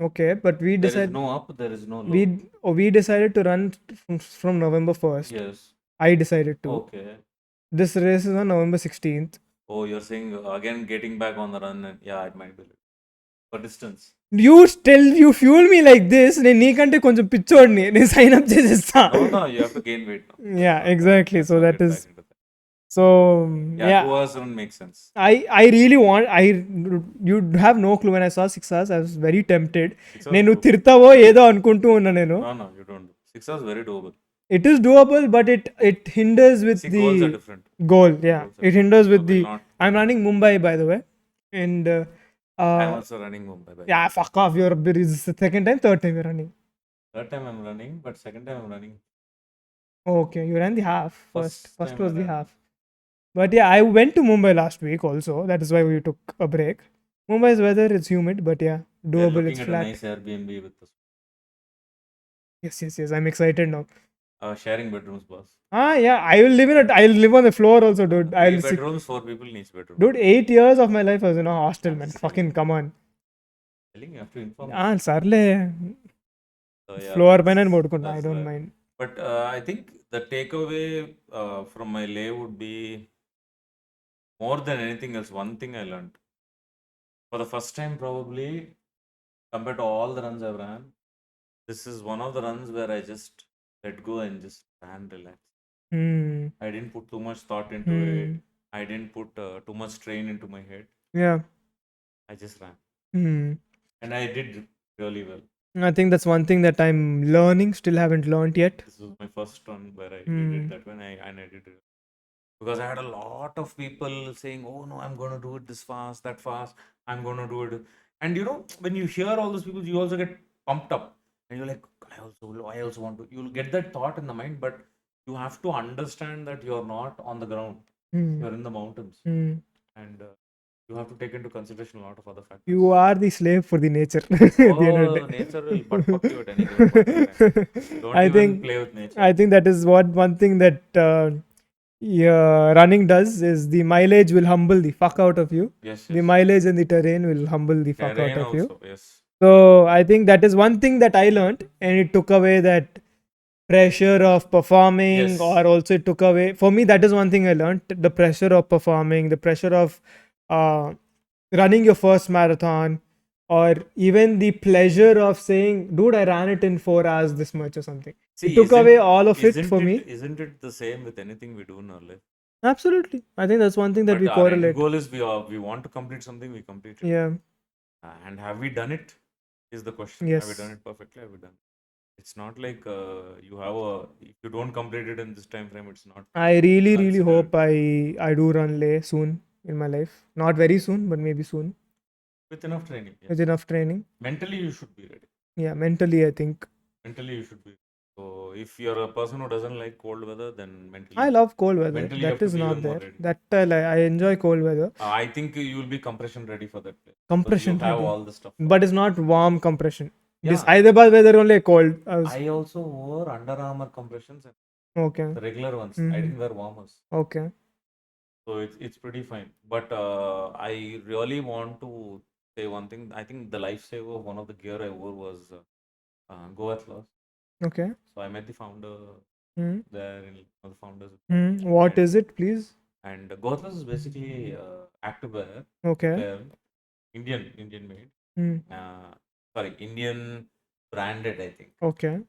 Okay, but we There decided is no up, there is no low. we decided to run from November 1st. Yes. I decided to. Okay. This race is on November 16th. Oh, you're saying again getting back on the run. And, yeah, it might be for distance. You fuel me like this. నేను నీకంటే కొంచెం పిచ్చోడిని నేను sign up చేసేస్తా. No, you have to gain weight now. Yeah, exactly. So that is. So yeah, 2 hours don't make sense. I really want. You have no clue. When I saw 6 hours, I was very tempted. నేను తిడతావో ఏదో అనుకుంటూ ఉన్నా నేను. No, you don't. 6 hours very doable. It is doable, but it hinders with the goals are different. Goal. Yeah, it hinders with the. I'm running Mumbai, by the way, and I'm also running Mumbai. Yeah, fuck off. This is the second time, third time you're running. Third time I'm running, but second time I'm running. Okay, you ran the half. First was the half. But yeah, I went to Mumbai last week also. That is why we took a break. Mumbai's weather is humid, but yeah, doable. It's flat. At a nice Airbnb with us. Yes. I'm excited now. Sharing bedrooms, boss. Yeah. I'll live on the floor also, dude. 3 bedrooms, 4 people in each bedroom. Dude, 8 years of my life was in a hostel, man. Fucking come on. You have to inform. Sarle. Floor pen and bodukunda. I don't mind. But I think the takeaway from my lay would be more than anything else. One thing I learned for the first time, probably compared to all the runs I've ran, this is one of the runs where I just let go and just ran, relax. I didn't put too much thought into it. I didn't put too much strain into my head. Yeah. I just ran. And I did really well. I think that's one thing that I'm learning, still haven't learned yet. This was my first run where I did that when I did it. Because I had a lot of people saying, oh no, I'm going to do it this fast, that fast. I'm going to do it. And you know, when you hear all those people, you also get pumped up. And you're like, I also want to. You'll get that thought in the mind, but you have to understand that you're not on the ground. You're in the mountains. And you have to take into consideration a lot of other factors. You are the slave for the nature. Nature will butt fuck you at any given point in time. Don't play with nature. I think that is one thing that running does is the mileage will humble the fuck out of you. Yes. The mileage and the terrain will humble the fuck out of you. Yes. So I think that is one thing that I learned, and it took away that pressure of performing, or also it took away, for me, that is one thing I learned, the pressure of performing, the pressure of running your first marathon, or even the pleasure of saying, dude, I ran it in 4 hours this much or something. It took away all of it for me. Isn't it the same with anything we do in our life? Absolutely. I think that's one thing that we correlate. Our goal is we want to complete something, we complete it. Yeah. And have we done it is the question. Yes. Have we done it perfectly? Have we done it? It's not like if you don't complete it in this time frame, it's not. I really hope I do run lay soon in my life. Not very soon, but maybe soon. With enough training. Yes. With enough training. Mentally, you should be ready. Yeah, mentally, I think. Mentally, you should be. So, if you're a person who doesn't like cold weather, then mentally. I love cold weather. That is not there. That I enjoy cold weather. I think you will be compression ready for that place. Compression ready. You have all the stuff. But it's not warm compression. This Hyderabad weather only cold. I also wore Under Armour compressions. Okay. The regular ones. I didn't wear warmers. Okay. So it's pretty fine. But I really want to say one thing. I think the lifesaver of one of the gear I wore was Go Atlas. Okay. So I met the founder there, in one of the founders. What is it, please? And Goatlas is basically activewear, Okay. wear, Indian made. Hmm. Sorry, Indian branded, I think. Okay.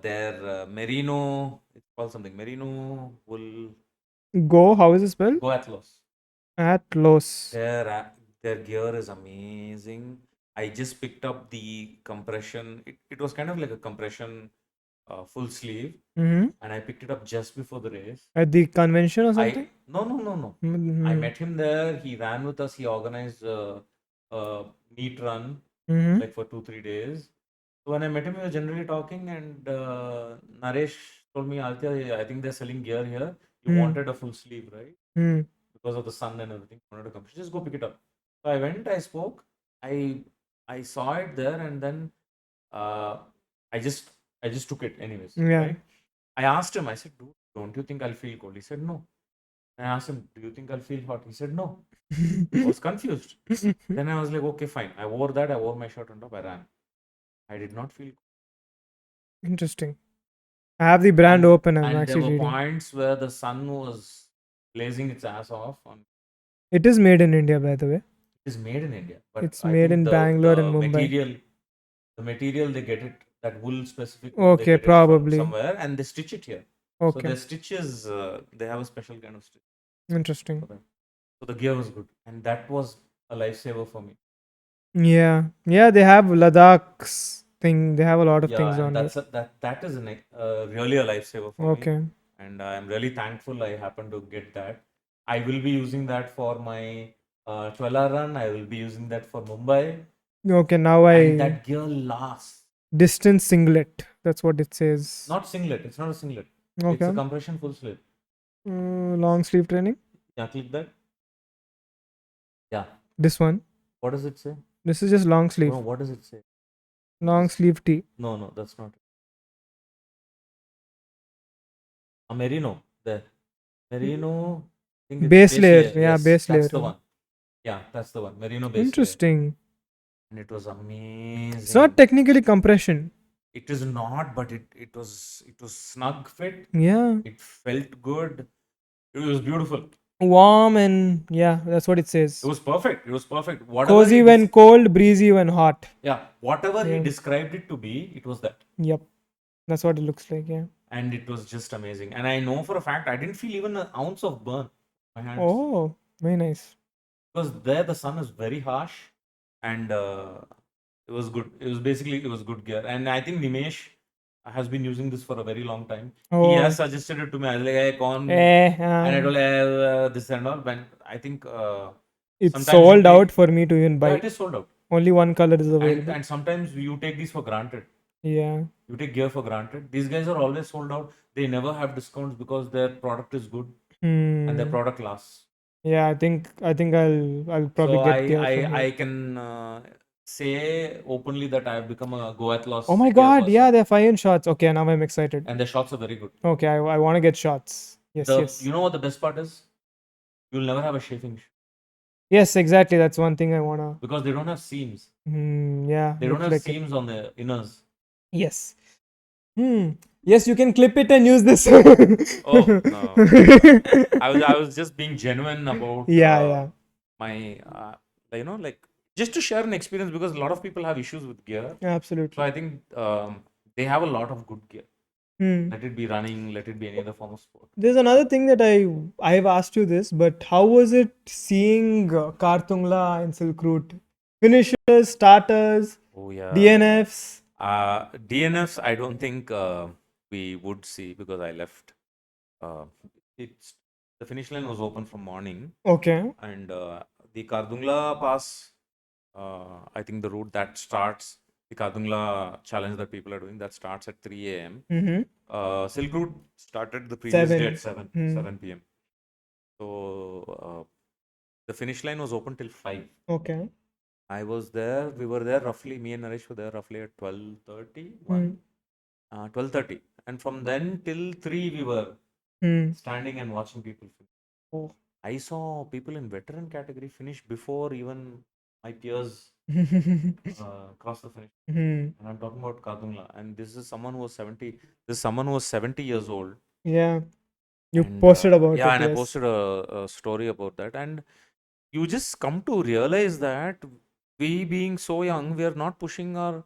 Their merino, it's called something merino wool. Go. How is it spelled? Goatlos. Atlos. Their gear is amazing. I just picked up the compression. It was kind of like a compression full sleeve, Mm-hmm. and I picked it up just before the race. At the convention or something? No. I Mm-hmm. met him there. He ran with us. He organized a meet run Mm-hmm. like for 2 3 days. So when I met him, we were generally talking, and Naresh told me, Altya, I think they're selling gear here. You Hmm. wanted a full sleeve, right? Hmm. Because of the sun and everything. Wanted to come. Just go pick it up. So I went. I spoke. I I saw it there, and then uh, I just I just took it anyways, Yeah. right? I asked him. I said, "Dude, don't you think I'll feel cold?" He said, "No." I asked him, "Do you think I'll feel hot?" He said, "No." I was confused. Then I was like, "Okay, fine." I wore that. I wore my shirt on top. I ran. I did not feel. Interesting. I have the brand open. I'm And there actually were reading. points where the sun was blazing its ass off. It is made in India, by the way. It is made in India, but It's I made think in Bangalore and Mumbai. the material they get it, that wool specific wool, they Okay, get it from probably. somewhere and they stitch it here. So Okay. their stitches, they have a special kind of stitch Interesting. for them. So the gear was good, and that was a lifesaver for me. Yeah. Yeah, they have Ladakh's thing. They have a lot of Yeah, things and on it. that is really a lifesaver for me, Okay. and I'm really thankful I happened to get that. I will be using that for my 12-hour run. I will be using that for Mumbai, Okay, now and I that gear lasts. distance singlet. That's what it says. Not singlet. It's not a singlet. It's a Okay. compression full sleeve. Long sleeve training. Yeah, click that. Yeah. This one. What does it say? This is just long No, sleeve. what does it say? Long sleeve tee. No, that's not it. A merino. There. Merino. I think it's Base base layer. layer. Yeah, Yes, base layer. that's the one. Yeah, that's the one. Merino base layer. Interesting. And it was It's not amazing. technically compression. It is not, but it was snug fit. Yeah. It felt good. It was beautiful. Warm and yeah, that's what it It says. was perfect. It was perfect. Cozy when cold, breezy when hot. Whatever he Yeah. described it to be, it was that. Yep. That's what it looks like. Yeah. And it was just amazing. And I know for a fact I didn't feel even an ounce of burn on my hands, Oh, very nice. because there the sun is very harsh, and it was good. It was good gear, and I think Nimesh has been using this for a very long time. He Oh. has suggested it to me. I was like, "Hey, con," and I Eh, told this and all. When I think it's sometimes you sold out take, for me to even buy. it is sold out, Only one color is and available. sometimes you take these for granted. Yeah. You take gear for granted. These guys are always sold out. They never have discounts because their product is good and their Hmm. product lasts. Yeah, I think I'll probably So get gear from here. I can say openly that I have become a Oh Goatlos my gear god, yeah, person, they're fire shots. Okay, now I'm excited. and their shots are very good. Okay, I want to get shots. Yes, The yes. You know what the best part is? You'll never have a chafing Yes, exactly. That's one thing I wanna. because they don't have seams. Yeah, They don't looks have like it. seams on the inners. Yes. Yes, you can clip it and use this. Oh no, I was just being genuine about Yeah, yeah. my like just to share an experience, because a lot of people have issues with gear. So Absolutely. I think they have a lot of good gear. Hmm. Let it be running, let it be any other form of sport. There's another thing that I've asked you this, but how was it seeing Kartungla and Silk Route? Finishers, starters, Oh yeah. DNFs. DNFs, I don't think we would see, because I left. Uh, it's the finish line was open from morning, Okay. and the Kardungla pass. I think the route that starts the Kardungla challenge that people are doing, that starts at 3 a.m. Mm-hmm. Silk Route started the previous day at 7. Hmm. 7 p.m. So the finish line was open till 5. Okay. I was there. We were there roughly. Me and Naresh were there roughly at 12:30, Hmm. 12:30, and from then till 3 we were Hmm. standing and watching people finish. Oh. I saw people in veteran category finish before even my peers cross the finish. Hmm. And I'm talking about Kadungla. And this is someone who was 70. This is someone who was 70 years old. Yeah. You And posted about yeah, it, and I yes. posted a story about that. And you just come to realize that we being so young, we are not pushing our.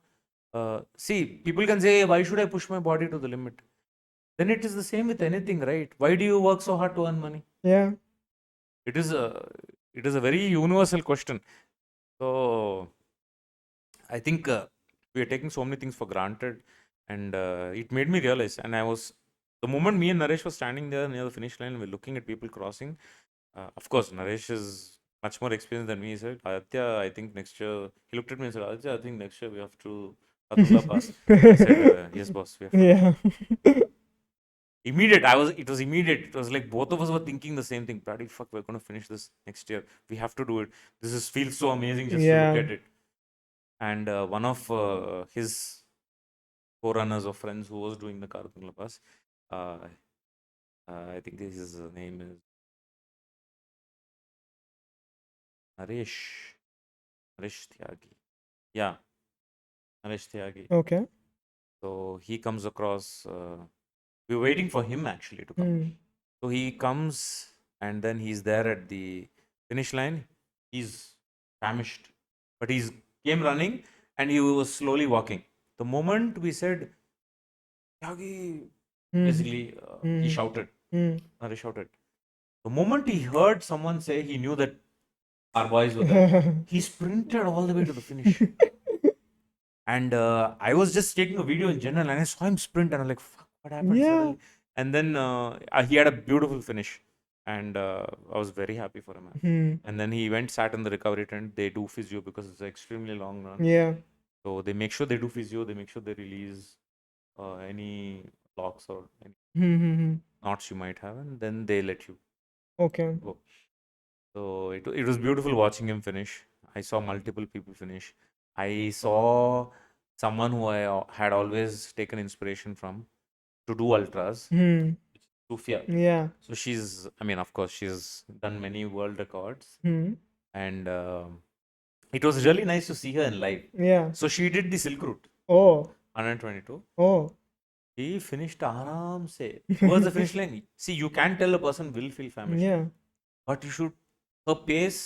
See, people can say, why should I push my body to the limit? Then it is the same with anything, right? Why do you work so hard to earn money? Yeah. It is a very universal question. So I think we are taking so many things for granted, and it made me realize. And I was the moment me and Naresh were standing there near the finish line, we were looking at people crossing. Of course, Naresh is much more experienced than me. He said, Aditya, I think next year. He looked at me and said, Aditya, I think next year we have to Atungla pass. I said, yes, boss, we have to do. Yeah. Immediate. It was immediate. It was like both of us were thinking the same thing. Bloody fuck, we're gonna finish this next year. We have to do it. This is feels so amazing just to look Yeah. at it. And one of his forerunners or friends who was doing the Karthungla pass, uh, I think his name is Naresh. Naresh Tyagi. Yeah, Naresh Tyagi. Okay. So he comes across. We were waiting for him actually to come. Hmm. So he comes and then he's there at the finish line. He's famished, but he's came running and he was slowly walking. The moment we said, Tyagi, Hmm. basically, he Hmm. shouted. Hmm. Naresh shouted. The moment he heard someone say, he knew that our boys were there. He sprinted all the way to the finish. And I was just taking a video in general and I saw him sprint and I'm like, fuck, what happened Yeah. suddenly? And then he had a beautiful finish and I was very happy for him. Man. Hmm. And then he went, sat in the recovery tent. They do physio because it's an extremely long run. Yeah. So they make sure they do physio, they make sure they release any locks or any Hmm. Hmm, hmm. knots you might have, and then they let you Okay. go. So it was beautiful watching him finish. I saw multiple people finish. I saw someone who I had always taken inspiration from to do ultras, Hmm. Sufia. Yeah. So she's, I mean, of course, she's done many world records, Hmm. and it was really nice to see her in live. Yeah. So she did the Silk Route, Oh. 122. Oh. He finished aram se towards the finish line. See, you can tell a person will feel famished, Yeah. but you should her pace.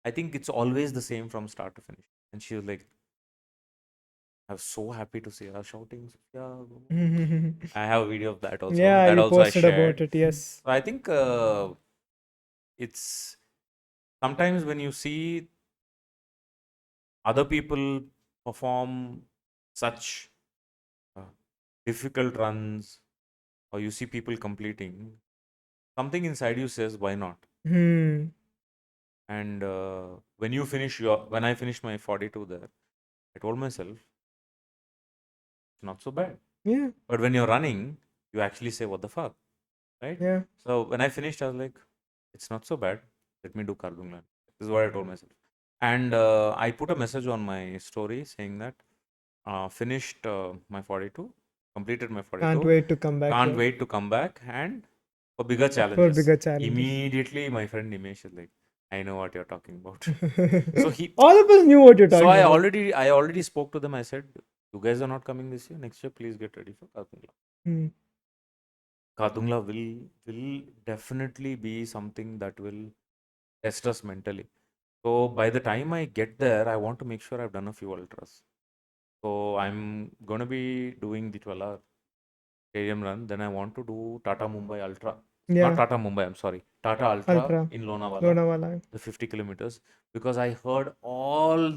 I think it's always the same from start to finish. And she was like, I was so happy to see her shouting, Sophia. I have a video of that also. Yeah, That you also I posted about shared. it, yes. So I think it's sometimes when you see other people perform such uh, difficult runs, or you see people completing, something inside you says, why not? Hmm. And when I finished my 42 there, I told myself, it's not so bad. Yeah. But when you're running, you actually say, what the fuck? Right? Yeah. So when I finished, I was like, it's not so bad. Let me do Kardunglan. This is what I told myself. And I put a message on my story saying that finished my 42, completed my Can't 42, wait to come back can't here wait to come back and for bigger for challenges. bigger challenges. Immediately, my friend Nimesh is like, I know what you're talking about. So he, All of us knew what you're so talking about. I already spoke to them. I said, you guys are not coming this year. Next year, please get ready for Kardunglan. Hmm. Kadungla will definitely be something that will test us mentally. So by the time I get there, I want to make sure I've done a few ultras. So I'm gonna be doing the 12-hour stadium run. Then I want to do Tata Mumbai Ultra. Not Yeah. Tata Mumbai, I'm sorry. Tata Ultra Ultra. in Lonavala, Lonavala. the 50 kilometers. Because I heard all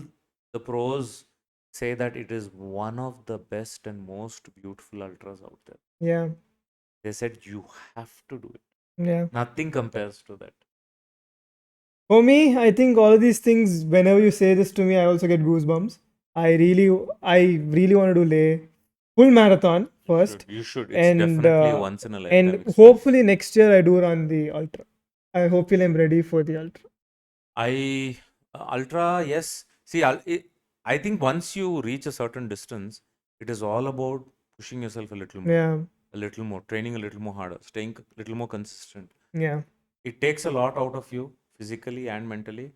the pros say that it is one of the best and most beautiful ultras out there. Yeah. They said you have to do it. Yeah. Nothing compares to that. For me, I think all of these things, whenever you say this to me, I also get goosebumps. I really want to do Leh full marathon You should. first, You should. It's and definitely a once in a lifetime and experience. hopefully next year I do run the ultra. I hopefully I'm ready for the ultra. I ultra, yes. See, I think once you reach a certain distance, it is all about pushing yourself Yeah, a little more, training a little more harder, staying a little more consistent. yeah, It takes a lot out of you physically and mentally,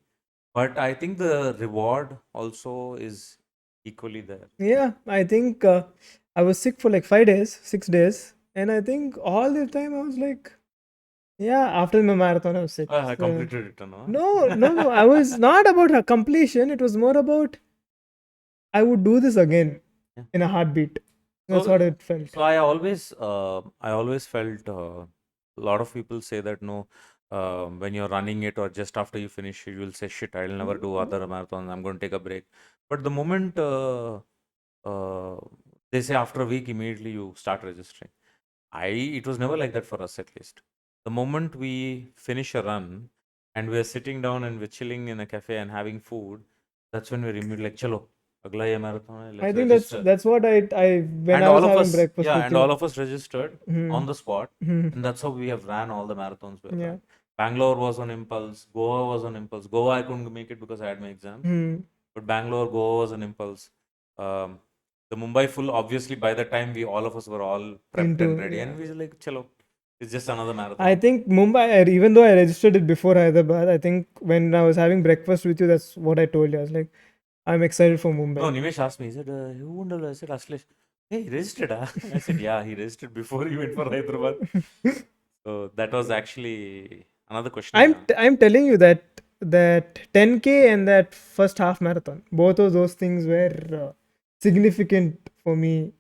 but I think the reward also is equally there. yeah. I think I was sick for like 5 days, 6 days, and I think all the time I was like, Yeah, after my marathon, I was sick. I completed it, no? No. I was not about her completion. It was more about I would do this again Yeah. in a heartbeat. That's So, what it felt. so I always felt a lot of people say that no, when you're running it or just after you finish it, you'll say, shit, I'll never do other marathons. I'm going to take a break. But the moment uh, they say after a week, immediately you start registering. It was never like that for us at least. The moment we finish a run and we're sitting down and we're chilling in a cafe and having food, that's when we're immediately like, chalo, agla ye marathon hai, let's I think register. that's what I when And I was all of having us, breakfast yeah, with and you. all of us registered Hmm. on the spot. Hmm. And that's how we have ran all the marathons we have Yeah. ran. Bangalore was on impulse, Goa was on impulse. Goa I couldn't make it because I had my exams. Hmm. But Bangalore, Goa was an impulse. Um, the Mumbai full, obviously, by the time we all of us were all prepped and Into ready, yeah. and we were like, chalo, it's just another I marathon. think Mumbai, even though I registered it before Hyderabad, I think when I was having breakfast with you, that's what I told you. I was like, I'm excited for No, Mumbai. Nimesh asked me, he said, who won the-" I said, Ashlesh, hey, he registered, ah? I said, yeah, he registered before he went for Hyderabad. So that was actually another question. Yeah. I'm telling you that 10K and that first half marathon, both of those things were significant for me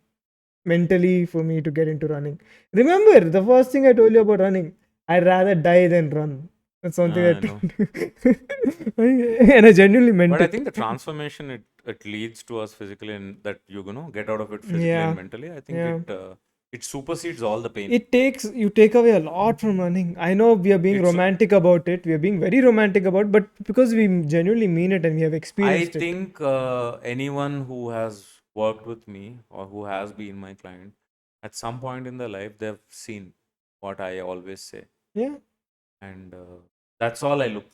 mentally for me to get into running. Remember the first thing I told you about running? I'd rather die than run. That's something I I know. told you. And I genuinely meant But I it. think the transformation it leads to us physically and that you know get out of it physically and Yeah, mentally. I think yeah. it supersedes all the pain. It takes you take away a lot from running. I know we are being It's romantic about it. We are being very romantic about it, but because we genuinely mean it and we have I experienced it. think anyone who has worked with me or who has been my client at some point in their life they've seen what I always say, Yeah, and that's all I look.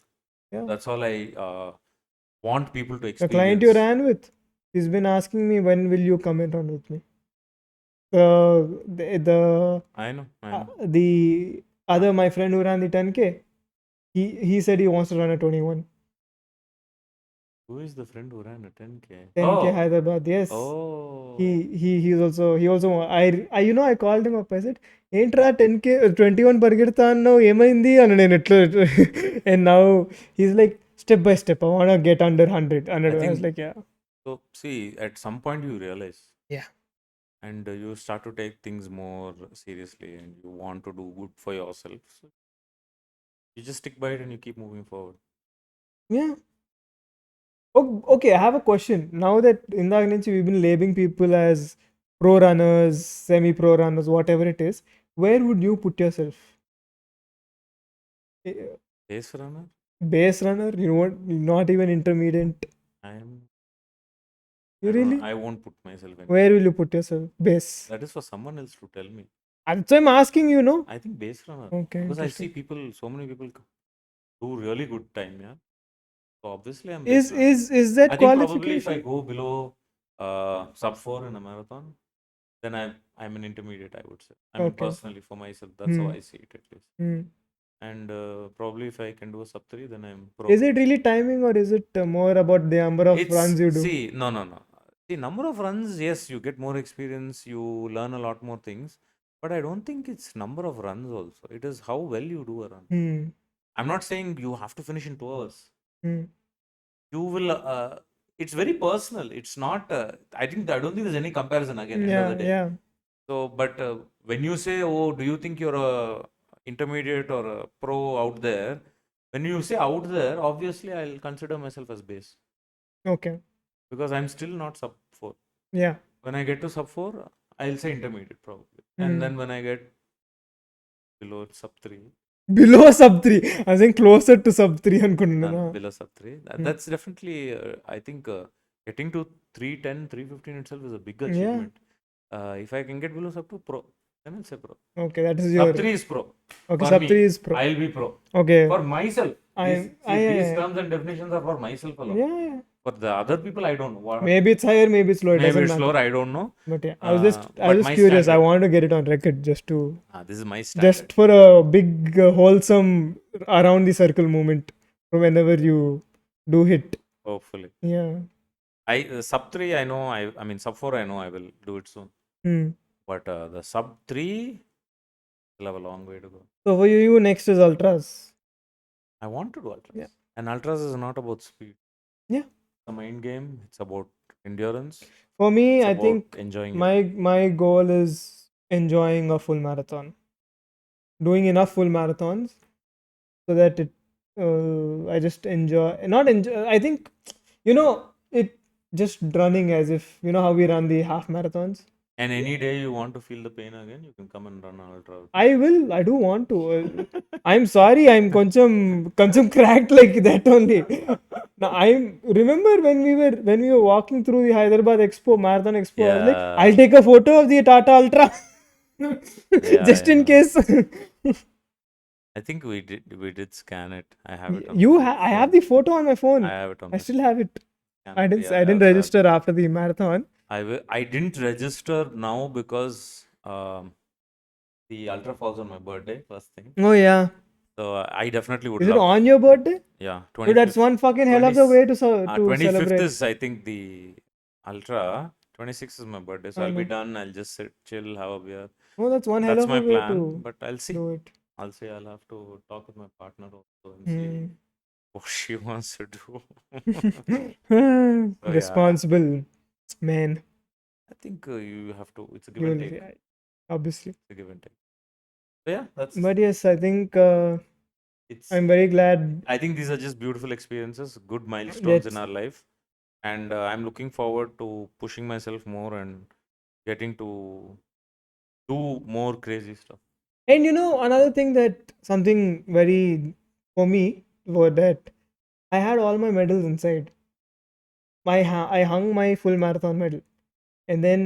yeah. That's all I want people to The client you experience. ran with, he's been asking me when will you come and run with me. I know. I know. The Uh, other my friend who ran the 10K, he said he wants to run a 21. who is the friend who ran a 10K? 10K Oh, Hyderabad. Yes. oh. He also I called him up. I said, ఏంట్రా 10K 21 పరిగెడతా అన్నావు ఏమైంది అని నేను ఎట్లా and now he's like step by step I want to get under 100 I 100. I was think like, yeah. so. See, at some point you realize, Yeah. and you start to take things more seriously, and you want to do good for yourself. So you just stick by it and you keep moving forward. Yeah. Okay, I have a question. Now that in the నుంచి we've been labeling people as pro runners, semi pro runners, whatever it is, where would you put yourself? Eh, Base runner, Base runner? You want not even intermediate? I am. You I don't know. really? I won't put myself Where anywhere. will you put yourself? Base. That is for someone else to tell me. And so I'm asking you, no? I think base runner Okay, because I see interesting. people, so many people do really good time. Yeah. So obviously I'm base Is runner. is is that I think probably if I qualification? go below sub 4 in a marathon, then I'm an intermediate, I would say. I mean, Okay. personally for myself, that's how Hmm. I see it at least. Hmm. And probably if I can do a sub 3, then I'm pro. Is it really timing or is it more about the number of It's runs you do? see, no, no, no. The number of runs, yes, you get more experience, you learn a lot more things, but I don't think it's number of runs also. It is how well you do a run. Hmm. I'm not saying you have to finish in 2 hours. Hmm. You will. It's very personal. It's not. I don't think there's any comparison again. End of the Yeah, day. yeah. So, but when you say, "Oh, do you think you're a intermediate or a pro out there?" When you say out there, obviously I'll consider myself as base Okay. because I'm still not sub 4. Yeah. When I get to sub 4, I'll say intermediate probably, and Hmm. then when I get below sub 3, Below sub 3. I was saying closer to sub 3 అనుకుంటున్నాను. below sub 3, Hmm. that's definitely. I think getting to 310, 315 itself is a big Yeah. achievement. If I can get below sub 2, pro, then I'll say pro. Okay, that is your. Sub 3 is pro. Okay, For sub 3 me, is pro. I'll be pro. Okay. For myself, I, these I, terms and definitions are for myself alone. yeah, yeah. For the other people, I don't know. Maybe it's higher, maybe it's lower. It Maybe doesn't it's matter. lower, I don't know. But yeah, I was But just my curious. I standard. want to get it on record This is my just standard. for a big wholesome around the circle moment from whenever you do hit. Hopefully. Yeah. Sub 3, I know. I mean, sub 4, I know I will do it soon. Hmm. But the sub 3 will have a long way to go. So for you, next is ultras. I want to do ultras. Yeah. And ultras is not about speed. Yeah. It's a mind game. It's about endurance. For me, It's I about think enjoying it. my goal is enjoying a full marathon, doing enough full marathons so that it I just enjoy, not enjoy. I think it just running as if how we run the half marathons. And any day you want to feel the pain again, you can come and run an ultra. I will. I do want to. I'm sorry. I'm కొంచెం cracked like that only. Now I'm remember when we were walking through the Hyderabad Expo Marathon Expo. I was like, Yeah. I'll take a photo of the Tata Ultra just in Yeah. case. I think we did scan it. I have it on You, my I have phone. the photo on my I phone. have it on I my still phone. have it. Scan I it. didn't. Yeah, I didn't also have register after the marathon. I didn't register now because the ultra falls on my birthday, first thing. Oh yeah. So I definitely would Is it love. on your birthday? Yeah, Dude, that's 25th. one fucking hell of the way to 25th celebrate. is, I think, the ultra. 26th is my birthday, so I I'll be know. done. I'll just sit, chill, have a beer. Oh, that's one hell That's of my a way plan, to but I'll see. do it. I'll see. I'll have to talk with my partner also and see Hmm. what she wants to do. So, yeah, Responsible man. I think you have to. It's a give You and will, take. yeah, obviously. It's a give and take. So yeah, that's But yes, I think it's. I'm very glad I think these are just beautiful experiences, good milestones in that our life, and I'm looking forward to pushing myself more and getting to do more crazy stuff. and another thing that something very for me was that I had all my medals inside. I hung my full marathon medal, and then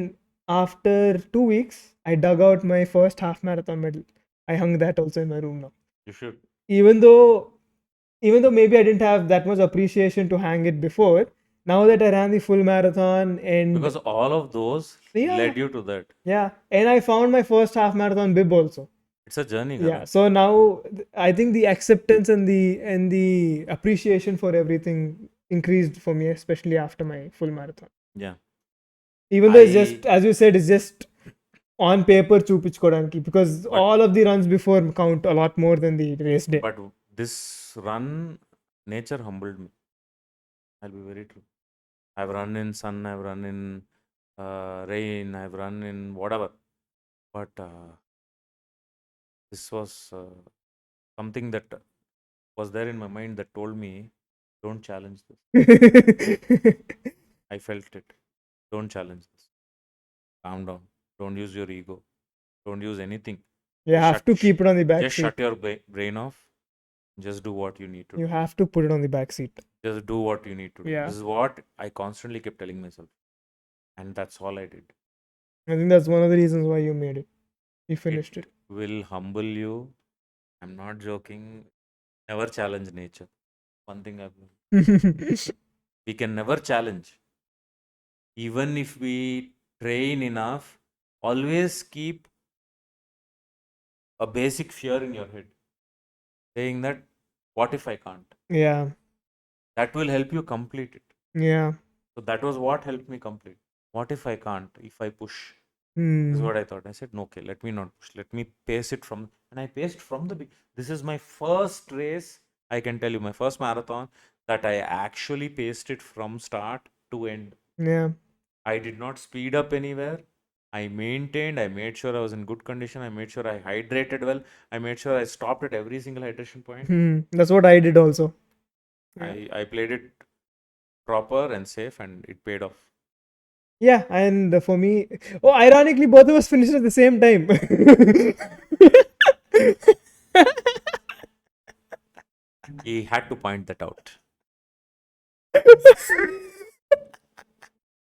after 2 weeks, I dug out my first half marathon medal. I hung that also in my room now. You should. Even though maybe I didn't have that much appreciation to hang it before, now that I ran the full marathon and Because all of those yeah, led you to that. yeah, and I found my first half marathon bib also. It's a journey, Yeah, Kada. so now I think the acceptance and the appreciation for everything increased for me, especially after my full marathon. Yeah. Even though it's just, as you said, it's just on paper చూపించుకోవడానికి because But all of the runs before count a lot more than the race day. but this run, nature humbled me. I'll be very true. I've run in sun, I've run in rain, I've run in whatever. But this was something that was there in my mind that told me, don't challenge this. I felt it. Don't challenge this. Calm down. Don't use your ego. Don't use anything. You have to keep it on the back Just seat. shut your brain off. Just do what you need to do. You have to put it on the back seat. Just do what you need to do. Yeah. This is what I constantly kept telling myself. And that's all I did. I think that's one of the reasons why you made it. You finished it. Will humble you. I'm not joking. Never challenge nature. One thing I've learned. We can never challenge. Even if we train enough, always keep a basic fear in your head. Saying that, what if I can't? Yeah. That will help you complete it. Yeah. So that was what helped me complete. What if I can't? If I push? This is what I thought. I said, no, okay, let me not push. Let me pace it from. And I paced from the beginning. This is my first race. I can tell you, my first marathon that I actually paced it from start to end. Yeah. I did not speed up anywhere. I maintained. I made sure I was in good condition. I made sure I hydrated well. I made sure I stopped at every single hydration point. That's what I did also. Yeah. I played it proper and safe, and it paid off. Yeah, and for me, ironically, both of us finished at the same time. He had to point that out.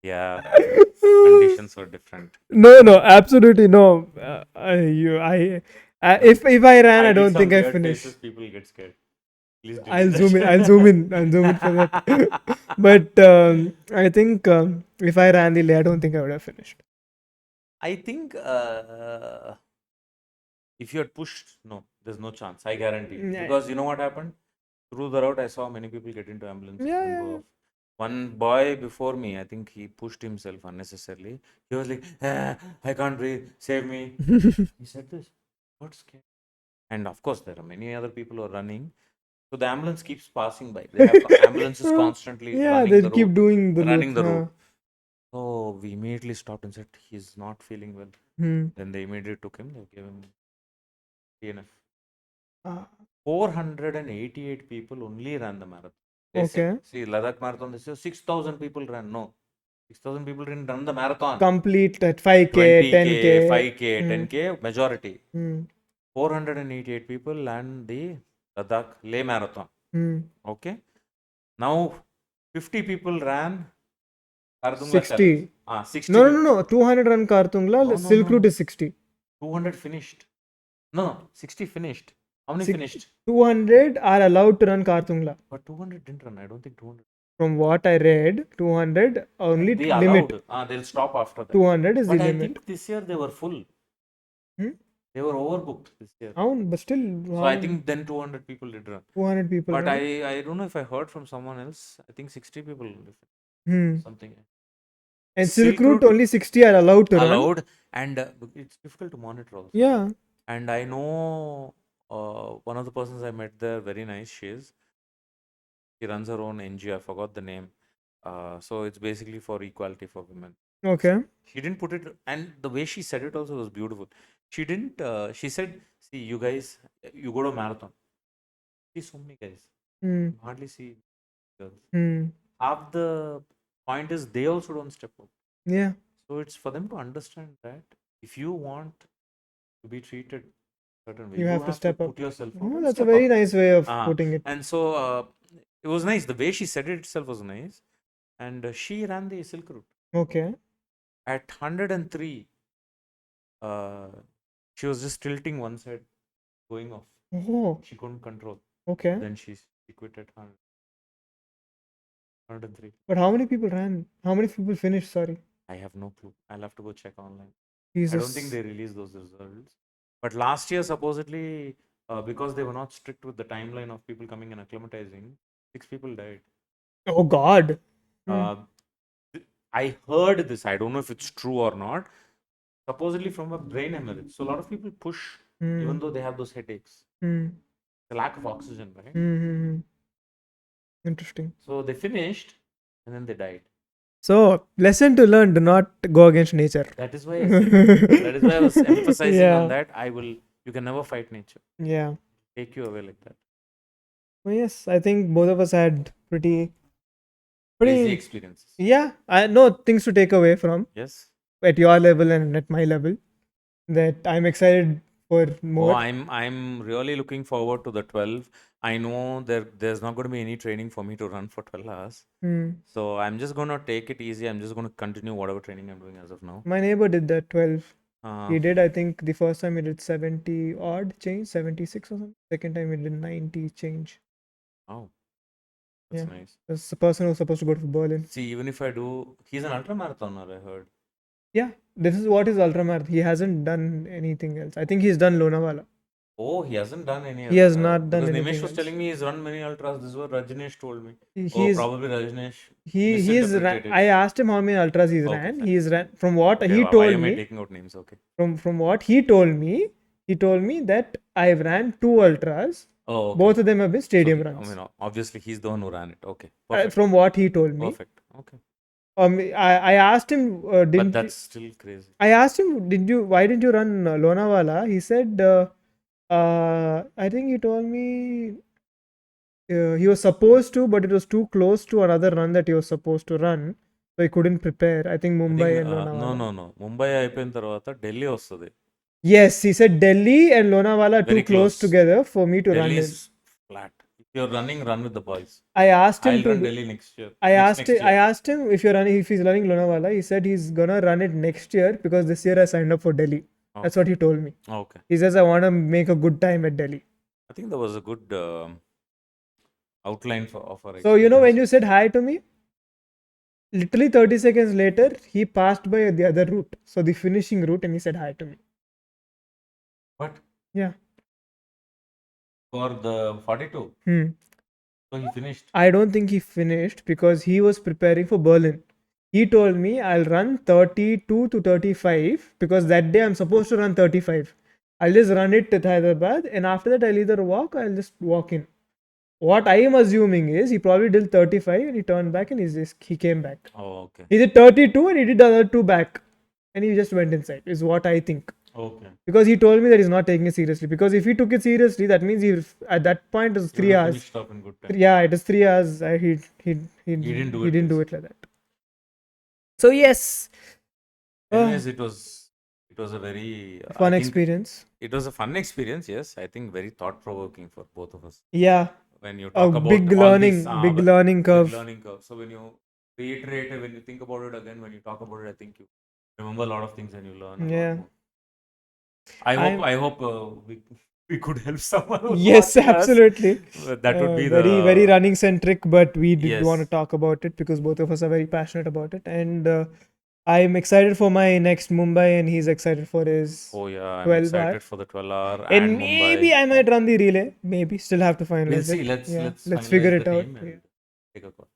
Yeah, conditions were different. No, absolutely no. If I ran, I did don't some think I weird finished. faces, people get scared. Please delete I'll that zoom in. shit. I'll zoom in. I'll zoom in for that. But I think if I ran the lay, I don't think I would have finished. I think if you had pushed, no, there's no chance. I guarantee. Yeah. Because you know what happened? Through the route, I saw many people get into ambulance Yeah, and yeah, go yeah. off. One boy before me, I think he pushed himself unnecessarily. He was like, I can't breathe, save me. He said this. Got scared. And of course, there are many other people who are running. So the ambulance keeps passing by. They have ambulances constantly Yeah, running they the keep route, doing the running loop. the route. So we immediately stopped and said, he's not feeling well. Hmm. Then they immediately took him, they gave him TNF. Ah, 488 people only ran the marathon. They said, okay. see, Ladakh marathon, they said 6,000 people ran. No, 6,000 people didn't run the marathon. Complete at 5K, 20K, 10K. 5K, 10K, majority. Hmm. 488 people ran the Ladakh Leh marathon. Hmm. Okay. Now 50 people ran Kardungla 60. challenge. 60 No, no, people. no, no. 200 run Kartungla. No, no, Silk no, Route no. is 60. 200 finished. No, 60 finished. How many Six- finished? 200 are allowed to run Kartungla. But 200 didn't run. I don't think 200. From what I read, 200 only They limit. allowed. They'll stop after that. 200 is the But I limit. think this year they were full. Hmm? They were overbooked this year. But still, So I think then 200 people did run. 200 people. But run. I don't know if I heard from someone else. I think 60 people. Something. And Silk Silk Route Route only 60 are allowed to run. allowed, and it's difficult to monitor also. Yeah. And I know one of the persons I met there, very nice. She runs her own NGO. I forgot the name. So it's basically for equality for women. Okay. She didn't put it, and the way she said it also was beautiful. She didn't. She said, "See, you guys, you go to a marathon. See so many guys. Hmm. Hardly see girls. Hmm. Half the point is they also don't step up. Yeah. So it's for them to understand that if you want to be treated certain way, You have to step up. put yourself out Oh, and that's a step very up. nice way of Ah, putting it. And so it was nice. The way she said it itself was nice. And she ran the Silk Route. Okay. At 103, she was just tilting one side, going off. Oh. She couldn't control. Okay. Then she quit at 103. But how many people ran? How many people finished? Sorry. I have no clue. I'll have to go check online. Jesus. I don't think they released those results. But last year, supposedly, because they were not strict with the timeline of people coming and acclimatizing, 6 people died. Oh God. I heard this. I don't know if it's true or not. Supposedly from a brain hemorrhage. So a lot of people push even though they have those headaches. The lack of oxygen, right? Interesting. So they finished and then they died. So lesson to learn: do not go against nature. That is why I said, that is why I was emphasizing on that. You can never fight nature. Yeah. Take you away like that. Well, yes, I think both of us had pretty Crazy experiences. Yeah, I know things to take away from. Yes. At your level and at my level, that I'm excited for more. Oh, I'm really looking forward to the 12. I know there's not going to be any training for me to run for 12 hours. So I'm just going to take it easy. I'm just going to continue whatever training I'm doing as of now. My neighbor did that 12. He did, I think, the first time he did 70 odd change, 76 or something. Second time he did 90 change. Oh, that's nice. That's the person who's supposed to go to Berlin. See, even if I do, he's an ultra marathoner, I heard. Yeah, this is what is ultramarathon. He hasn't done anything else. I think he's done Lonavala. Oh, he hasn't done any. He has not done because anything Nimesh was else. telling me he's run many ultras. This is what Rajneesh told me. He's probably Rajneesh. He's I asked him how many ultras he's ran. fine. He's ran from what he Why told am I me. taking out names? Okay. From what he told me that I've ran 2 ultras. Oh, okay. Both of them have been stadium runs. I mean, obviously he's the one who ran it. Okay. From what he told me. Perfect. Okay. I asked him, But that's still crazy. I asked him, why didn't you run Lonavala? He said, I think he told me he was supposed to, but it was too close to another run that he was supposed to run. So he couldn't prepare. I think Mumbai and Lonavala. No. Mumbai అయిపోయిన తర్వాత ఢిల్లీ వస్తుంది. Yes, he said Delhi and Lonavala Very too close together for me to Delhi run is flat. If you're running, run with the boys. I asked him I'll run Delhi next year. I asked him if he's running Lonavala. He said he's gonna run it next year because this year I signed up for Delhi. That's what he told me. Okay. He says I want to make a good time at Delhi. I think there was a good outline of our So when you said hi to me, literally 30 seconds later he passed by the other route, so the finishing route, and he said hi to me. What? Yeah. For the 42? So he finished? I don't think he finished because he was preparing for Berlin. He told me I'll run 32 to 35 because that day I'm supposed to run 35. I'll just run it to Hyderabad, and after that, I'll either walk or I'll just walk in. What I am assuming is he probably did 35 and he turned back and he came back. Oh, okay. He did 32 and he did the other two back, and he just went inside. Is what I think. Okay. Because he told me that he's not taking it seriously. Because if he took it seriously, that means he at that point it was You 3 would have hours. finished up in good time. Yeah, it was 3 hours. He didn't do he it didn't do this. it like that. So yes, Anyways, it was a very I fun think experience. It was a fun experience. Yes, I think very thought provoking for both of us. Yeah, When you a talk about big all learning, these, big but learning curve. big learning curve. So when you reiterate it, when you think about it again, when you talk about it, I think you remember a lot of things and you learn a lot Yeah. more. I hope we could help someone who's Yes, watching us. absolutely. That would be very very running centric, but we did Yes. want to talk about it because both of us are very passionate about it, and I'm excited for my next Mumbai, and he's excited for his. Oh yeah, I'm 12 excited hour. for the 12-hour And and maybe Mumbai. I might run the relay. Maybe still have to finalize We'll see. it. Let's Let's finalize figure the it out. team Yeah. and take a call.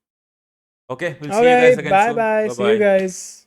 Okay, we'll All see you guys right. again Bye soon. bye. Bye See you bye. guys.